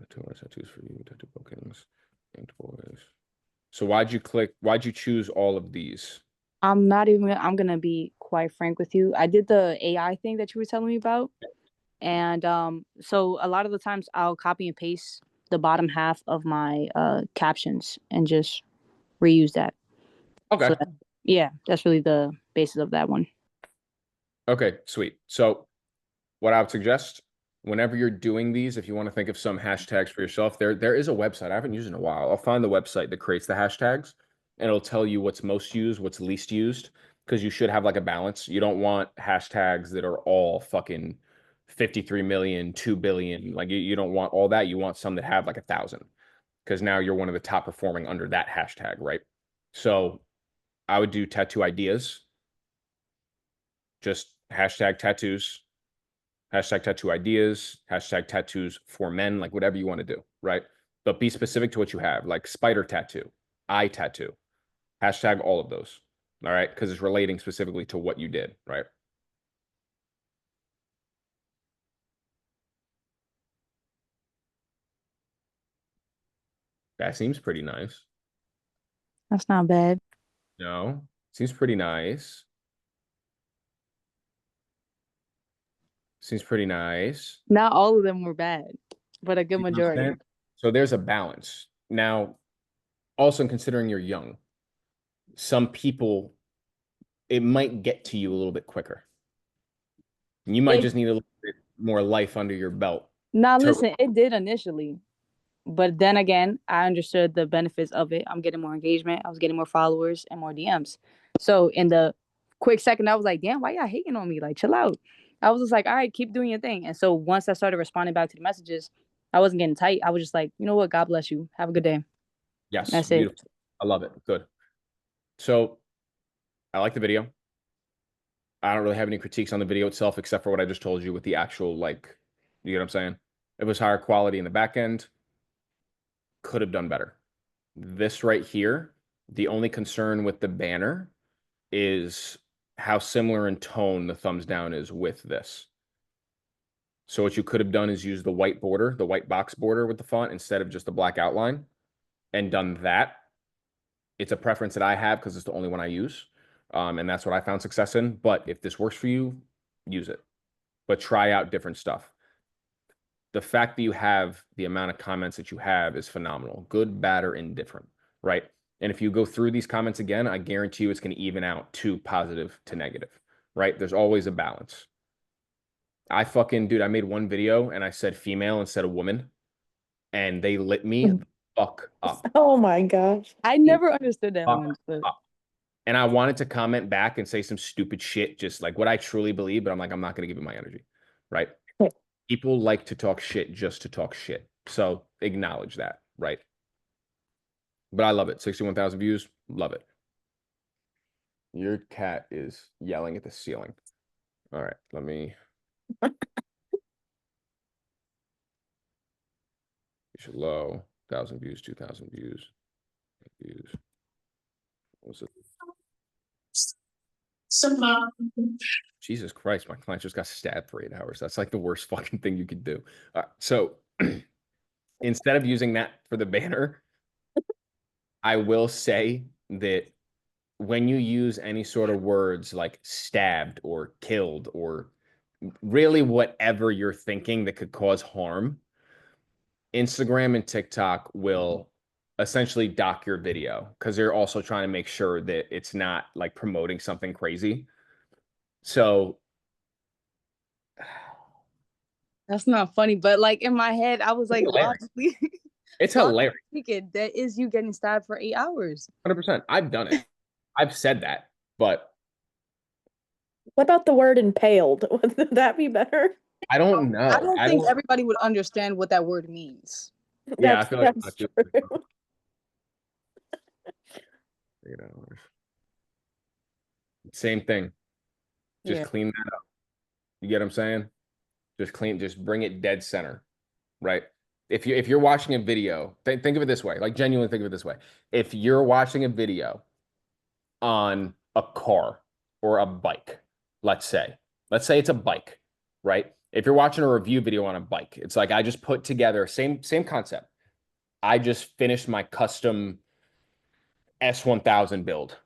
Tattoos for you, tattoo bookings, inked boys. So why'd you choose all of these? I'm gonna be quite frank with you. I did the AI thing that you were telling me about. And so a lot of the times I'll copy and paste the bottom half of my captions and just reuse that. Okay. So yeah, that's really the basis of that one. Okay, sweet. So what I would suggest, whenever you're doing these, if you want to think of some hashtags for yourself, there is a website. I haven't used it in a while. I'll find the website that creates the hashtags and it'll tell you what's most used, what's least used, because you should have like a balance. You don't want hashtags that are all fucking 53 million, 2 billion. Like you don't want all that. You want some that have like 1,000, because now you're one of the top performing under that hashtag, right? So I would do tattoo ideas, just hashtag tattoos, hashtag tattoo ideas, hashtag tattoos for men, like whatever you want to do, right? But be specific to what you have, like spider tattoo, eye tattoo, hashtag all of those, all right? Because it's relating specifically to what you did, right? That seems pretty nice. That's not bad. No, seems pretty nice. Seems pretty nice. Not all of them were bad, but a good You know what I'm majority. saying? So there's a balance. Now, also considering you're young, some people, it might get to you a little bit quicker. You might just need a little bit more life under your belt. Now, to- listen, it did initially, but then again, I understood the benefits of it. I'm getting more engagement. I was getting more followers and more DMs. So in the quick second, I was like, damn, why y'all hating on me? Like, chill out. I was just like, all right, keep doing your thing. And so once I started responding back to the messages, I wasn't getting tight. I was just like, you know what? God bless you. Have a good day. Yes, That's it. beautiful. I love it. Good. So I like the video. I don't really have any critiques on the video itself, except for what I just told you with the actual, like, you know what I'm saying? It was higher quality in the back end. Could have done better. This right here, the only concern with the banner is how similar in tone the thumbs down is with this. So what you could have done is use the white border, the white box border with the font instead of just the black outline, and done that. It's a preference that I have because it's the only one I use. And that's what I found success in. But if this works for you, use it. But try out different stuff. The fact that you have the amount of comments that you have is phenomenal. Good, bad, or indifferent, right? And if you go through these comments again, I guarantee you it's going to even out to positive to negative, right? There's always a balance. Dude, I made one video and I said female instead of woman, and they lit me the fuck up. Oh my gosh. I never understood that Fuck one. But up. And I wanted to comment back and say some stupid shit, just like what I truly believe, but I'm like, I'm not going to give it my energy, right? People like to talk shit just to talk shit. So acknowledge that, right? But I love it. 61,000 views. Love it. Your cat is yelling at the ceiling. All right, let me. Low, 1,000 views, 2,000 views. Views. What was it? Jesus Christ, my client just got stabbed for 8 hours. That's like the worst fucking thing you could do. So instead of using that for the banner, I will say that when you use any sort of words like stabbed or killed or really whatever you're thinking that could cause harm, Instagram and TikTok will essentially dock your video because they're also trying to make sure that it's not like promoting something crazy. So that's not funny. But like in my head, I was like, logically, it's hilarious. Speaking, that is you getting stabbed for 8 hours. 100%. I've done it. I've said that, but What about the word impaled? Would that be better? I don't know. I don't think everybody would understand what that word means. Yeah, I feel like that's true. Same thing. Just Yeah. clean that up. You get what I'm saying? Just bring it dead center, right? If you're watching a video, think of it this way, like genuinely think of it this way. If you're watching a video on a car or a bike, let's say it's a bike, right? If you're watching a review video on a bike, it's like I just put together same concept. I just finished my custom S1000 build.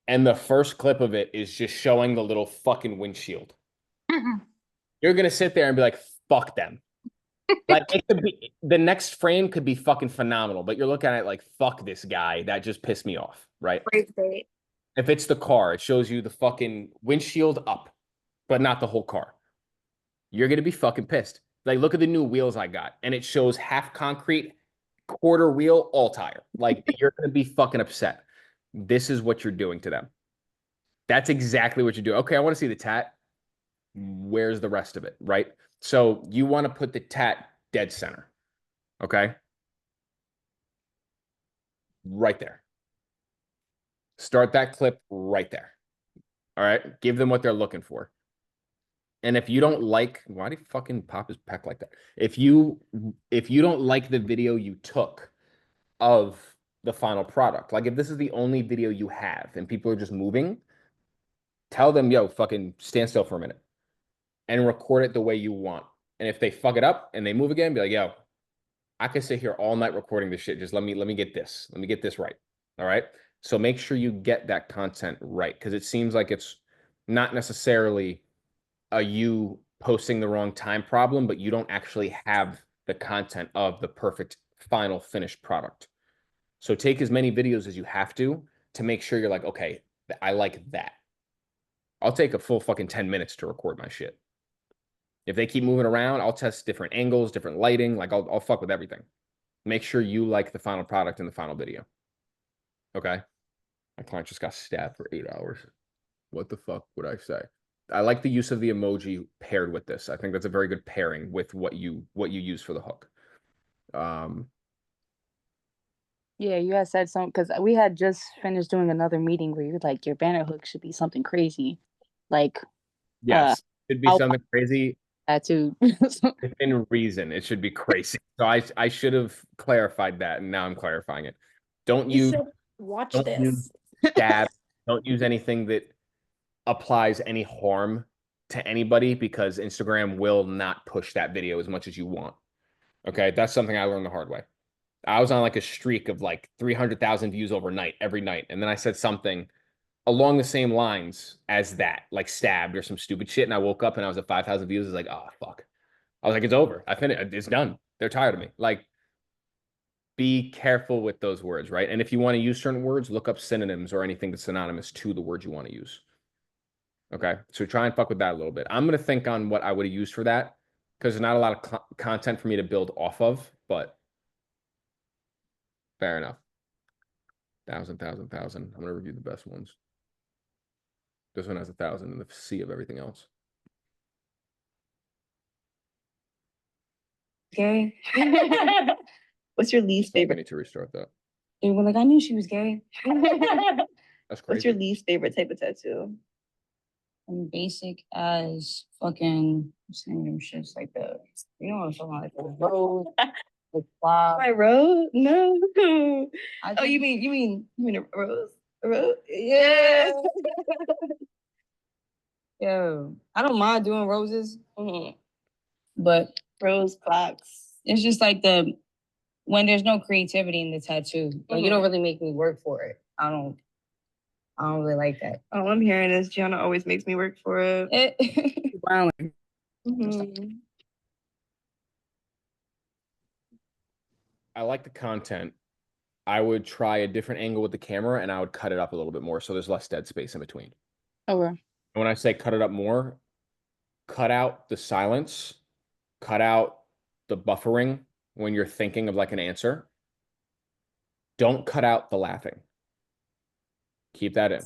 And the first clip of it is just showing the little fucking windshield. You're going to sit there and be like, fuck them. Like it could be, the next frame could be fucking phenomenal, but you're looking at it like, fuck this guy. That just pissed me off, right? If it's the car, it shows you the fucking windshield up, but not the whole car. You're going to be fucking pissed. Like, look at the new wheels I got, and it shows half concrete, quarter wheel, all tire. Like, you're going to be fucking upset. This is what you're doing to them. That's exactly what you do. Okay, I want to see the tat. Where's the rest of it, right? So you want to put the tat dead center, okay? Right there. Start that clip right there. All right. Give them what they're looking for. And if you don't like, why do you fucking pop his peck like that? If you don't like the video you took of the final product, like if this is the only video you have and people are just moving, tell them, yo, fucking stand still for a minute and record it the way you want. And if they fuck it up and they move again, be like, yo, I could sit here all night recording this shit. Just let me get this. Let me get this right. All right. So make sure you get that content right, because it seems like it's not necessarily you posting the wrong time problem, but you don't actually have the content of the perfect final finished product. So take as many videos as you have to make sure you're like, okay, I like that. I'll take a full fucking 10 minutes to record my shit. If they keep moving around, I'll test different angles, different lighting. Like I'll fuck with everything. Make sure you like the final product in the final video. Okay. My client just got stabbed for 8 hours. What the fuck would I say? I like the use of the emoji paired with this. I think that's a very good pairing with what you use for the hook. Yeah, you had said something because we had just finished doing another meeting where you're like, your banner hook should be something crazy, like Yes, should be something crazy. Tattoo. Within reason, it should be crazy. So I should have clarified that, and now I'm clarifying it. Don't use Watch don't this. use stab. Don't use anything that applies any harm to anybody, because Instagram will not push that video as much as you want. Okay, that's something I learned the hard way. I was on like a streak of like 300,000 views overnight, every night, and then I said something along the same lines as that, like stabbed or some stupid shit, and I woke up and I was at 5,000 views. I was like, oh fuck. I was like, it's over. I finished. It's done. They're tired of me. Like, be careful with those words, right? And if you want to use certain words, look up synonyms or anything that's synonymous to the word you want to use. Okay, so try and fuck with that a little bit. I'm going to think on what I would have used for that, because there's not a lot of content for me to build off of, but fair enough. 1,000. I'm going to review the best ones. This one has 1,000 in the sea of everything else. Gay. What's your least I favorite? need to restart that. And we're like, I knew she was gay. That's crazy. What's your least favorite type of tattoo? Basic as fucking saying shits like that. You know what I'm talking about? Like a rose, like flower. My rose? No. I Oh, think- you mean a rose? A rose? Yeah. Yo, I don't mind doing roses, Mhm. but Rose clocks. it's just like when there's no creativity in the tattoo, like you don't really make me work for it. I don't really like that. All I'm hearing is Gianna always makes me work for it. Violent. Mhm. I like the content. I would try a different angle with the camera, and I would cut it up a little bit more so there's less dead space in between. Okay. And when I say cut it up more, cut out the silence, cut out the buffering when you're thinking of like an answer. Don't cut out the laughing. Keep that in.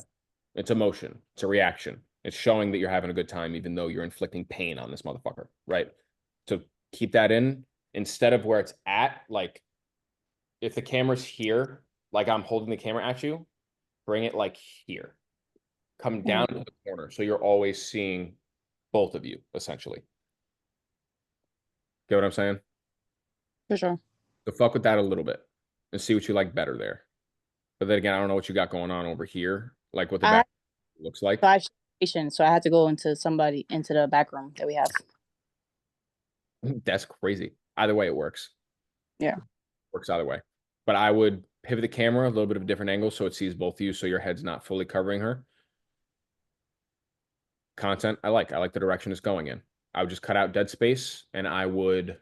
It's emotion. It's a reaction. It's showing that you're having a good time, even though you're inflicting pain on this motherfucker, right? So keep that in instead of where it's at. Like, if the camera's here, like I'm holding the camera at you, bring it like here. Come down to the corner, so you're always seeing both of you, essentially. Get what I'm saying? For sure. So fuck with that a little bit and see what you like better there. But then again, I don't know what you got going on over here, like what the back looks like. 5 stations, so I had to go into the back room that we have. That's crazy. Either way, it works. Yeah. Works either way. But I would pivot the camera a little bit of a different angle so it sees both of you, so your head's not fully covering her. Content, I like the direction it's going in. I would just cut out dead space, and I would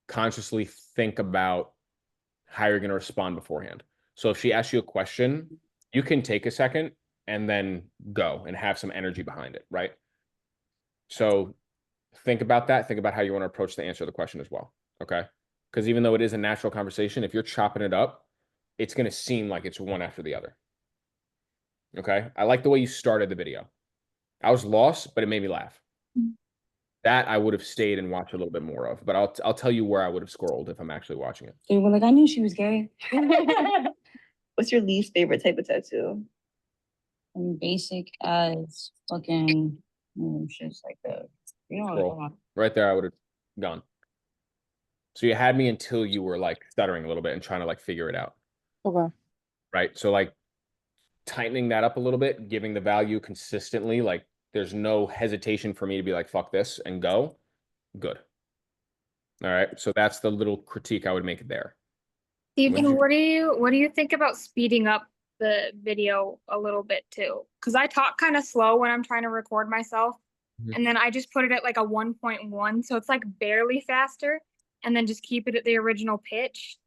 consciously think about how you're going to respond beforehand. So if she asks you a question, you can take a second and then go and have some energy behind it, right? So think about that. Think about how you want to approach the answer to the question as well, okay? Because even though it is a natural conversation, if you're chopping it up, it's going to seem like it's one after the other. Okay? I like the way you started the video. I was lost, but it made me laugh. That I would have stayed and watched a little bit more of, but I'll tell you where I would have scrolled if I'm actually watching it. And we're like, I knew she was gay. What's your least favorite type of tattoo? and basic as fucking shit's like the you know Scroll. Right there, I would have gone. So you had me until you were like stuttering a little bit and trying to like figure it out. Okay. Right. So like tightening that up a little bit, giving the value consistently, like there's no hesitation for me to be like, fuck this and go. Good. All right. So that's the little critique I would make there. Steven, what do you think about speeding up the video a little bit too? Because I talk kind of slow when I'm trying to record myself. And then I just put it at like a 1.1, so it's like barely faster, and then just keep it at the original pitch.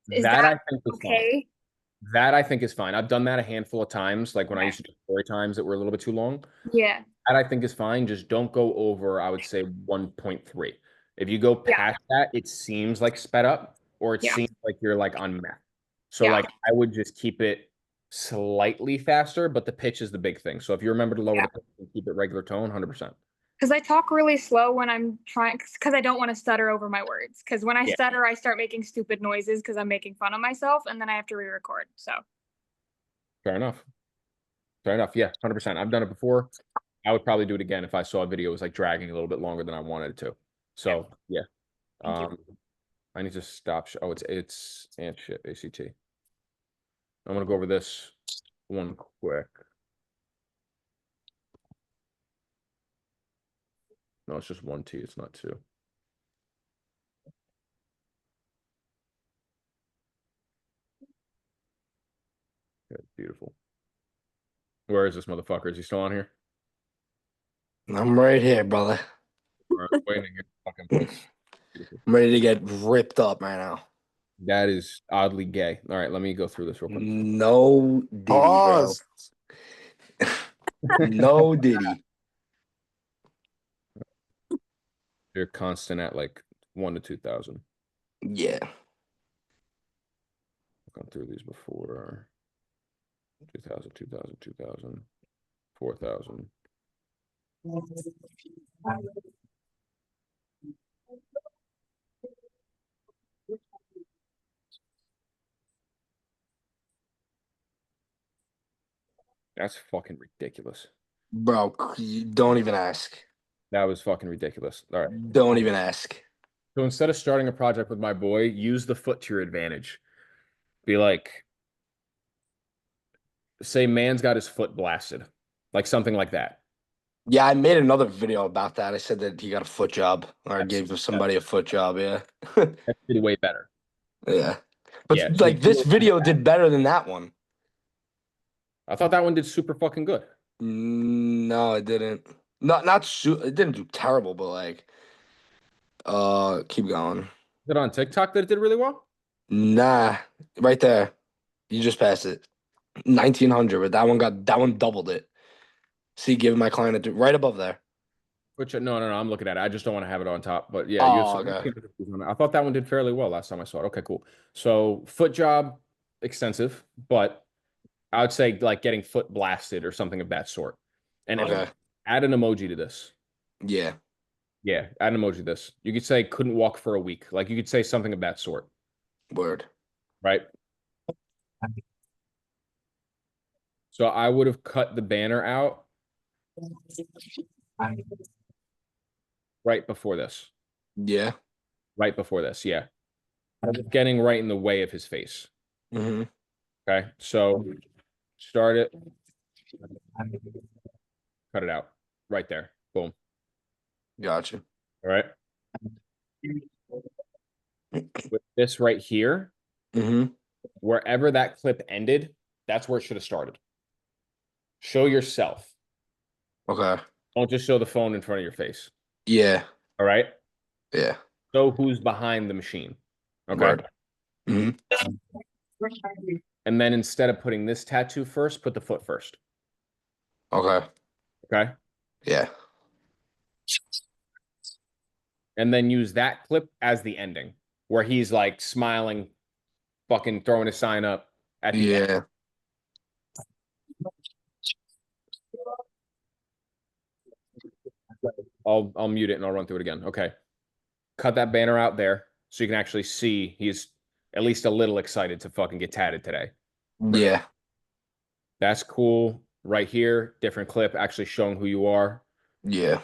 Is That that I think is okay? fine. That I think is fine. I've done that a handful of times, like when I used to do story times that were a little bit too long. Yeah. That I think is fine. Just don't go over, I would say, 1.3. If you go past that, it seems like sped up, or it seems like you're like on meth. So like I would just keep it slightly faster, but the pitch is the big thing. So if you remember to lower the pitch and keep it regular tone, 100%. Because I talk really slow when I'm trying, because I don't want to stutter over my words. Because when I stutter, I start making stupid noises because I'm making fun of myself, and then I have to re-record. So Fair enough. Fair enough. Yeah, 100%. I've done it before. I would probably do it again if I saw a video was like dragging a little bit longer than I wanted it to. So yeah. I need to stop. Oh, it's and shit, ACT. I'm gonna go over this one quick. No, it's just one T, it's not two. Okay, beautiful. Where is this motherfucker? Is he still on here? I'm right here, brother. All right, waiting here. Fucking I'm ready to get ripped up right now. That is oddly gay. All right, let me go through this real quick. No Diddy, bro. No Diddy. They're constant at like 1 to 2,000. Yeah. I've gone through these before. 2,000, 2,000, 2,000, 4,000. That's fucking ridiculous. Bro, don't even ask. That was fucking ridiculous. All right. Don't even ask. So instead of starting a project with my boy, use the foot to your advantage. Be like, say man's got his foot blasted. Like something like that. Yeah, I made another video about that. I said that he got a foot job, or I gave somebody a foot job. Yeah. That's way better. Yeah. But Yeah, like this video did better than that one. I thought that one did super fucking good. No, it didn't. It didn't do terrible, but like keep going. Is it on TikTok that it did really well? Nah, right there. You just passed it. 1,900, but that one doubled it. See, giving my client right above there. Which no, I'm looking at it. I just don't want to have it on top. But yeah, Okay. I thought that one did fairly well last time I saw it. Okay, cool. So foot job, extensive, but I would say like getting foot blasted or something of that sort. And add an emoji to this. Yeah. Yeah, add an emoji to this. You could say couldn't walk for a week. Like you could say something of that sort. Word. Right. So I would have cut the banner out right before this. Yeah. Right before this. Yeah. Getting right in the way of his face. Mm-hmm. Okay. So start it. Cut it out. Right there. Boom. Gotcha. All right. With this right here, wherever that clip ended, that's where it should have started. Show yourself. Okay. Don't just show the phone in front of your face. Yeah. All right. Yeah. Show who's behind the machine. Okay. Word. Mm-hmm. And then instead of putting this tattoo first, put the foot first. Okay. Okay. Yeah. And then use that clip as the ending, where he's like smiling, fucking throwing a sign up at the end. I'll mute it and I'll run through it again. Okay. Cut that banner out there so you can actually see he's at least a little excited to fucking get tatted today. Yeah. That's cool. right here, different clip, actually showing who you are. Yeah.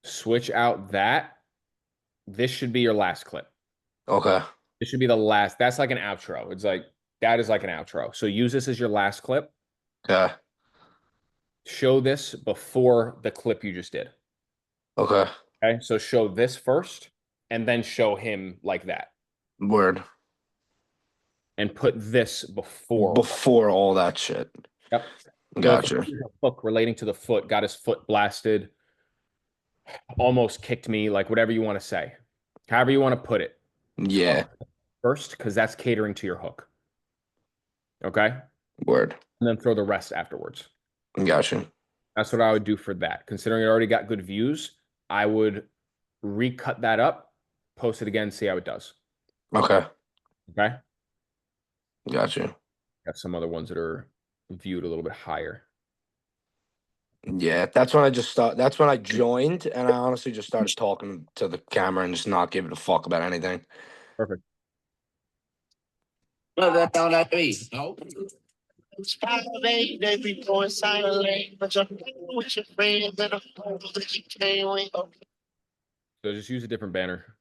Switch out that. This should be your last clip. Okay. This should be the last. That's like an outro. It's like, that is like an outro. So use this as your last clip. Okay. Show this before the clip you just did. Okay. Okay. So show this first and then show him like that. Word. And put this before. Before all that shit. Yep. Gotcha. So hook relating to the foot, got his foot blasted, almost kicked me, like whatever you want to say. However you want to put it. Yeah. First, because that's catering to your hook. Okay? Word. And then throw the rest afterwards. Gotcha. That's what I would do for that. Considering it already got good views, I would recut that up, post it again, see how it does. Okay. Okay? Gotcha. Got some other ones that are viewed a little bit higher. Yeah, that's when that's when I joined, and I honestly just started talking to the camera and just not giving a fuck about anything. Perfect. Brother, down at me. No. They be going silent, but you're with your friends and the that you can't wait. So just use a different banner.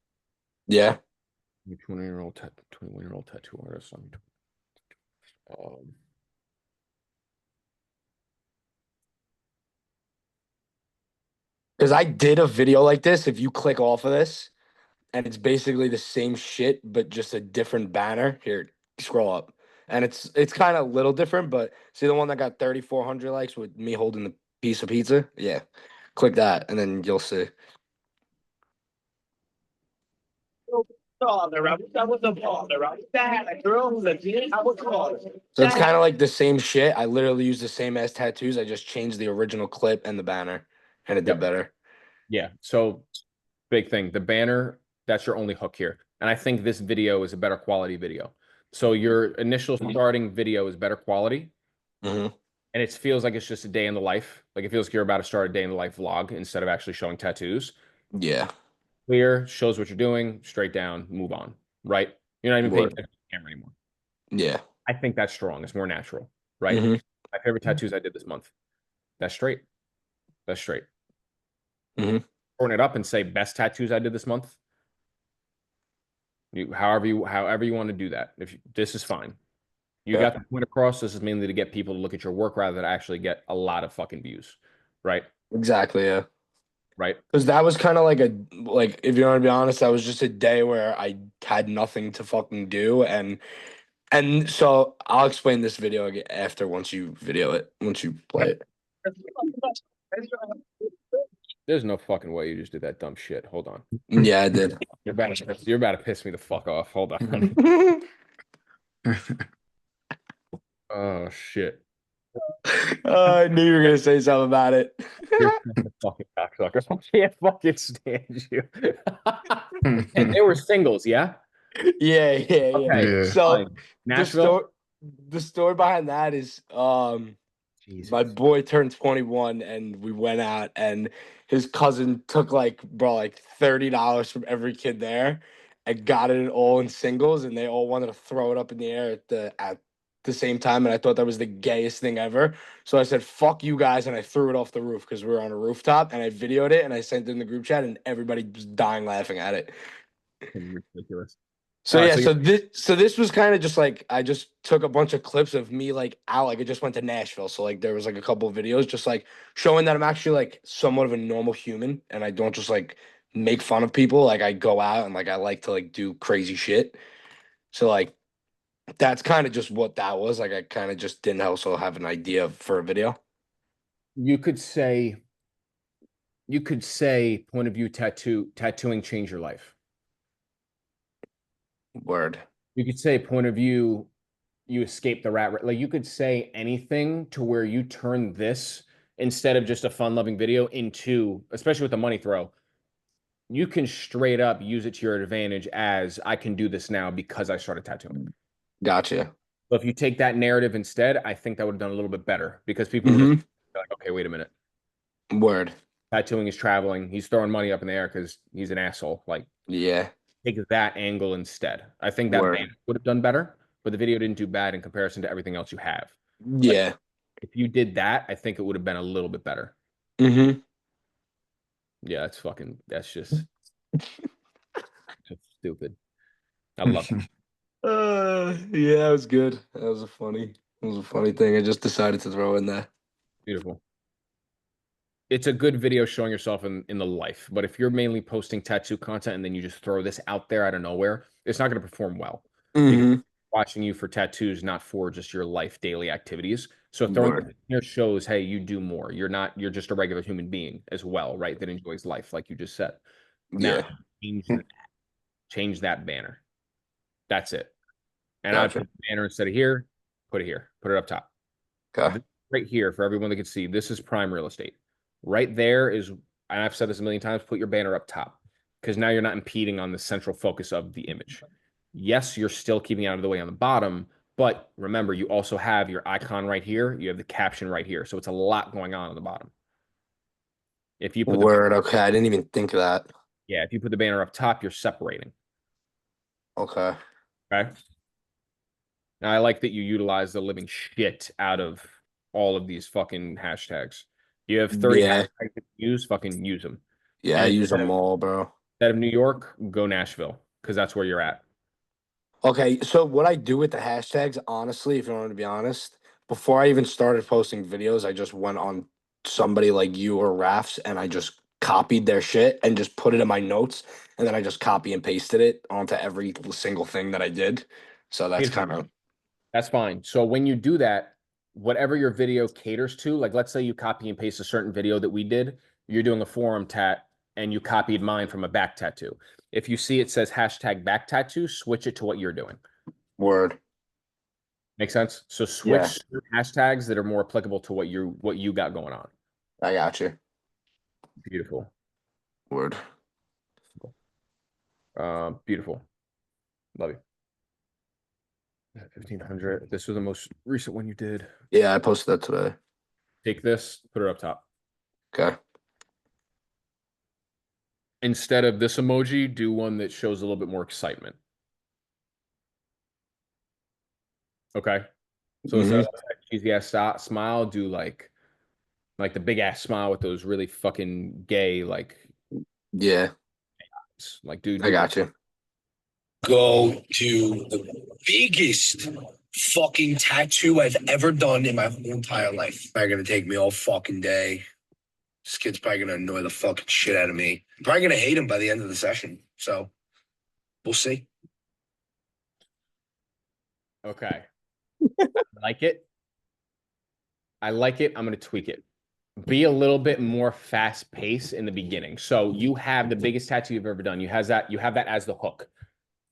Yeah. 21-year-old tattoo artist. Because I did a video like this. If you click off of this, and it's basically the same shit, but just a different banner. Here, scroll up, and it's kind of a little different. But see the one that got 3,400 likes with me holding the piece of pizza? Yeah, click that, and then you'll see. So it's kind of like the same shit. I literally used the same as tattoos. I just changed the original clip and the banner, and it did better. Yeah. So big thing. The banner, that's your only hook here. And I think this video is a better quality video. So your initial starting video is better quality. Mm-hmm. And it feels like it's just a day in the life. Like it feels like you're about to start a day in the life vlog instead of actually showing tattoos. Yeah. Clear, shows what you're doing, straight down, move on. Right? You're not even paying attention to the camera anymore. Yeah. I think that's strong. It's more natural. Right? Mm-hmm. My favorite tattoos I did this month. That's straight. That's straight. Mm-hmm. Shorten it up and say best tattoos I did this month. However you want to do that. This is fine. You got the point across. This is mainly to get people to look at your work rather than actually get a lot of fucking views. Right? Exactly, yeah. Right? Because that was kind of like if you want to be honest, that was just a day where I had nothing to fucking do, and so I'll explain this video again after once you play it. There's no fucking way you just did that dumb shit. Hold on. Yeah, I did. You're about to piss me the fuck off. Hold on. Oh shit. I knew you were gonna say something about it. You're a fucking cocksucker. I can't fucking stand you. And they were singles, yeah? Yeah. Okay. So Nashville. the story behind that is Jesus. my boy turned 21 and we went out and his cousin took like $30 from every kid there and got it all in singles, and they all wanted to throw it up in the air at the same time, and I thought that was the gayest thing ever. So I said, fuck you guys, and I threw it off the roof because we were on a rooftop, and I videoed it and I sent it in the group chat, and everybody was dying laughing at it. Ridiculous. So yeah, so this was kind of just like I just took a bunch of clips of me like out, like I just went to Nashville, so like there was like a couple of videos just like showing that I'm actually like somewhat of a normal human, and I don't just like make fun of people. Like I go out and like I like to like do crazy shit. So like that's kind of just what that was. Like I kind of just didn't also have an idea for a video. You could say point of view tattooing changed your life. Word. You could say point of view you escape the rat race. Like you could say anything to where you turn this instead of just a fun-loving video into, especially with the money throw, you can straight up use it to your advantage as I can do this now because I started tattooing. Gotcha. But if you take that narrative instead, I think that would have done a little bit better because people would have like, okay, wait a minute. Word. Tattooing is traveling. He's throwing money up in the air because he's an asshole. Like, yeah. Take that angle instead. I think that would have done better, but the video didn't do bad in comparison to everything else you have. Yeah. If you did that, I think it would have been a little bit better. Mm-hmm. Yeah, that's just stupid. I love it. Yeah, it was good. It was a funny thing. I just decided to throw in there. Beautiful. It's a good video showing yourself in the life. But if you're mainly posting tattoo content and then you just throw this out there out of nowhere, it's not going to perform well. Because Mm-hmm. watching you for tattoos, not for just your life daily activities. So throwing Word. it here shows, hey, you do more. You're just a regular human being as well, right? That enjoys life, like you just said. Now Yeah. change that banner. That's it. And I Gotcha. put the banner instead of here, put it here, put it up top. Okay. Right here for everyone that can see, this is prime real estate. Right there is, and I've said this a million times, put your banner up top because now you're not impeding on the central focus of the image. Yes, you're still keeping it out of the way on the bottom, but remember, you also have your icon right here. You have the caption right here. So it's a lot going on the bottom. If you put the Word. Okay. I didn't even think of that. yeah, if you put the banner up top, you're separating. Okay. Okay. Now I like that you utilize the living shit out of all of these fucking hashtags. You have 30 Yeah. hashtags to use, fucking use them. Yeah. I And use them all, bro. instead of New York, go Nashville because that's where you're at. Okay, so what I do with the hashtags, honestly, if you want to be honest, before I even started posting videos, I just went on somebody like you or Raf's and I just copied their shit and just put it in my notes, and then I just copy and pasted it onto every single thing that I did. So that's Beautiful. kind of That's fine. So when you do that, whatever your video caters to, like let's say you copy and paste a certain video that we did, you're doing a forum tat and you copied mine from a back tattoo. If you see it says hashtag back tattoo, switch it to what you're doing. word. Make sense? So Yeah, switch hashtags that are more applicable to what you got going on. I got you. Beautiful. Word. Beautiful. Love you. 1500. This was the most recent one you did. Yeah, I posted that today. Take this, put it up top. Okay. Instead of this emoji, do one that shows a little bit more excitement. Okay. So instead of that cheesy ass smile, do like the big ass smile with those really fucking gay Yeah, like I got you. Go to the biggest fucking tattoo I've ever done in my whole entire life. Probably gonna take me all fucking day. This kid's probably gonna annoy the fucking shit out of me. I'm probably gonna hate him by the end of the session. So we'll see. Okay. I like it. I like it. I'm gonna tweak it. Be a little bit more fast paced in the beginning. So you have the biggest tattoo you've ever done. You have that as the hook.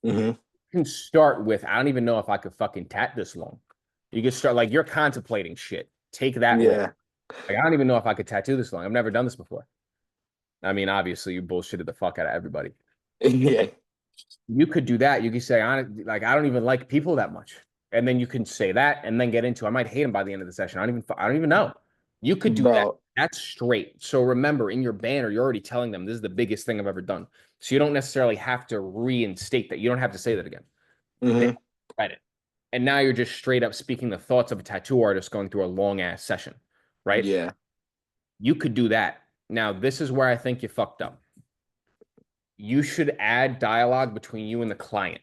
Mm-hmm. You can start with, I don't even know if I could fucking tat this long. You can start like you're contemplating shit. Take that long. Yeah. Like I don't even know if I could tattoo this long. I've never done this before. I mean, obviously you bullshitted the fuck out of everybody. Yeah. You could do that. You could say, I don't even like people that much. And then you can say that and then get into, I might hate him by the end of the session. I don't even know. You could do that. Bro. That's straight. So remember, in your banner, you're already telling them this is the biggest thing I've ever done. So you don't necessarily have to reinstate that. You don't have to say that again. They Mm-hmm. read it. And now you're just straight up speaking the thoughts of a tattoo artist going through a long ass session, right? Yeah. You could do that. Now, this is where I think you fucked up. You should add dialogue between you and the client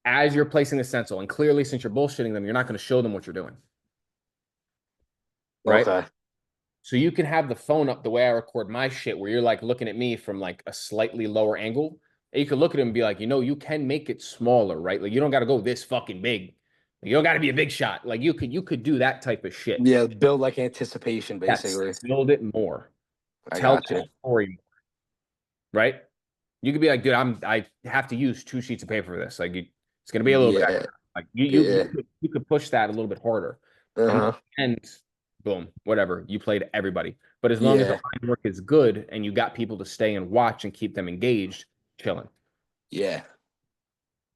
as you're placing the stencil. And clearly, since you're bullshitting them, you're not going to show them what you're doing. Right? Okay. So you can have the phone up the way I record my shit, where you're like looking at me from like a slightly lower angle. And you could look at him and be like, you can make it smaller, right? Like you don't got to go this fucking big. You don't got to be a big shot. Like you could do that type of shit. Yeah, build like anticipation, Yes, basically. build it more. I Tell got the you. story more. Right? You could be like, dude, I have to use 2 sheets of paper for this. Like it's gonna be a little bit Yeah. extra. Like Yeah. you could push that a little bit harder. Uh-huh. And boom, whatever. You played everybody. But as long as the Yeah. line work is good and you got people to stay and watch and keep them engaged, chilling. Yeah.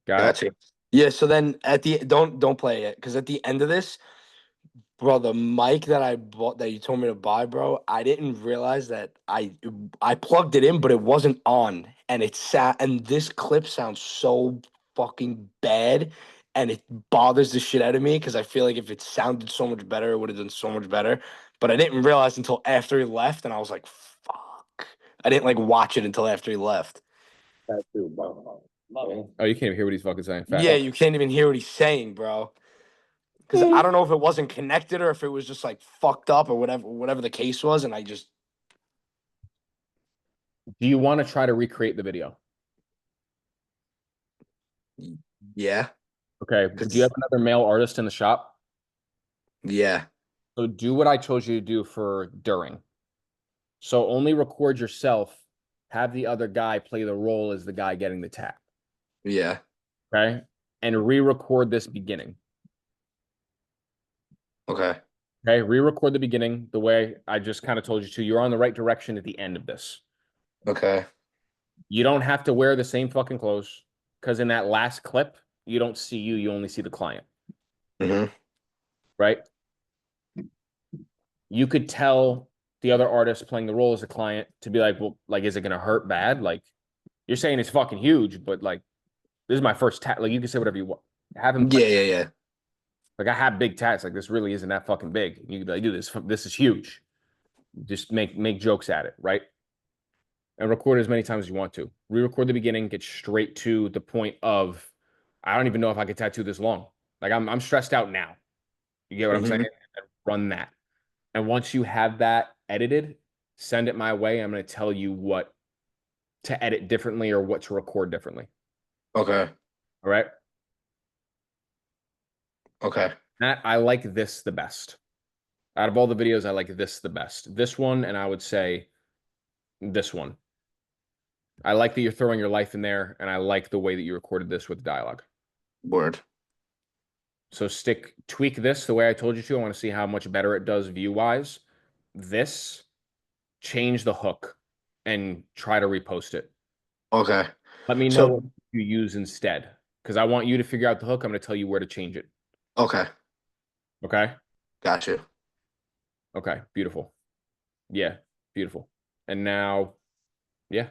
Got it? Gotcha. Yeah, so then at the don't play it because at the end of this, bro, the mic that I bought that you told me to buy, bro, I didn't realize that I plugged it in, but it wasn't on, and it sat. And this clip sounds so fucking bad. and it bothers the shit out of me because I feel like if it sounded so much better, it would have done so much better. But I didn't realize until after he left, and I was like, "Fuck!" I didn't like watch it until after he left. Oh, you can't even hear what he's fucking saying. Fact. Yeah, you can't even hear what he's saying, bro. Because I don't know if it wasn't connected or if it was just like fucked up or whatever the case was, and I just Do you want to try to recreate the video? yeah, Okay. Do you have another male artist in the shop? yeah, So do what I told you to do for during. So only record yourself, have the other guy play the role as the guy getting the tap. yeah. Okay. And re-record this beginning. Okay, Okay. Re-record the beginning the way I just kind of told you to. You're on the right direction at the end of this. okay, You don't have to wear the same fucking clothes because in that last clip, you don't see you, you only see the client. mm-hmm. Right? You could tell the other artist playing the role as a client to be like, well, like, is it going to hurt bad? Like, you're saying it's fucking huge, but like, this is my first tat. Like, you can say whatever you want. Have him play. Yeah. Like, I have big tats. Like, this really isn't that fucking big. You can be like, dude, this is huge. Just make jokes at it, right? And record it as many times as you want to. Re-record the beginning, get straight to the point of, I don't even know if I could tattoo this long. Like, I'm stressed out now. You get what I'm saying? Mm-hmm. And run that. And once you have that edited, send it my way. I'm going to tell you what to edit differently or what to record differently. Okay, All right. okay, Matt, I like this the best. Out of all the videos, I like this the best. This one, and I would say this one. I like that you're throwing your life in there, and I like the way that you recorded this with dialogue. word. So tweak this the way I told you to. I want to see how much better it does view-wise. This, change the hook and try to repost it. Okay, Let me know so what you use instead, because I want you to figure out the hook. I'm going to tell you where to change it. okay, Okay? gotcha. Okay, beautiful. Yeah, beautiful. And now, yeah.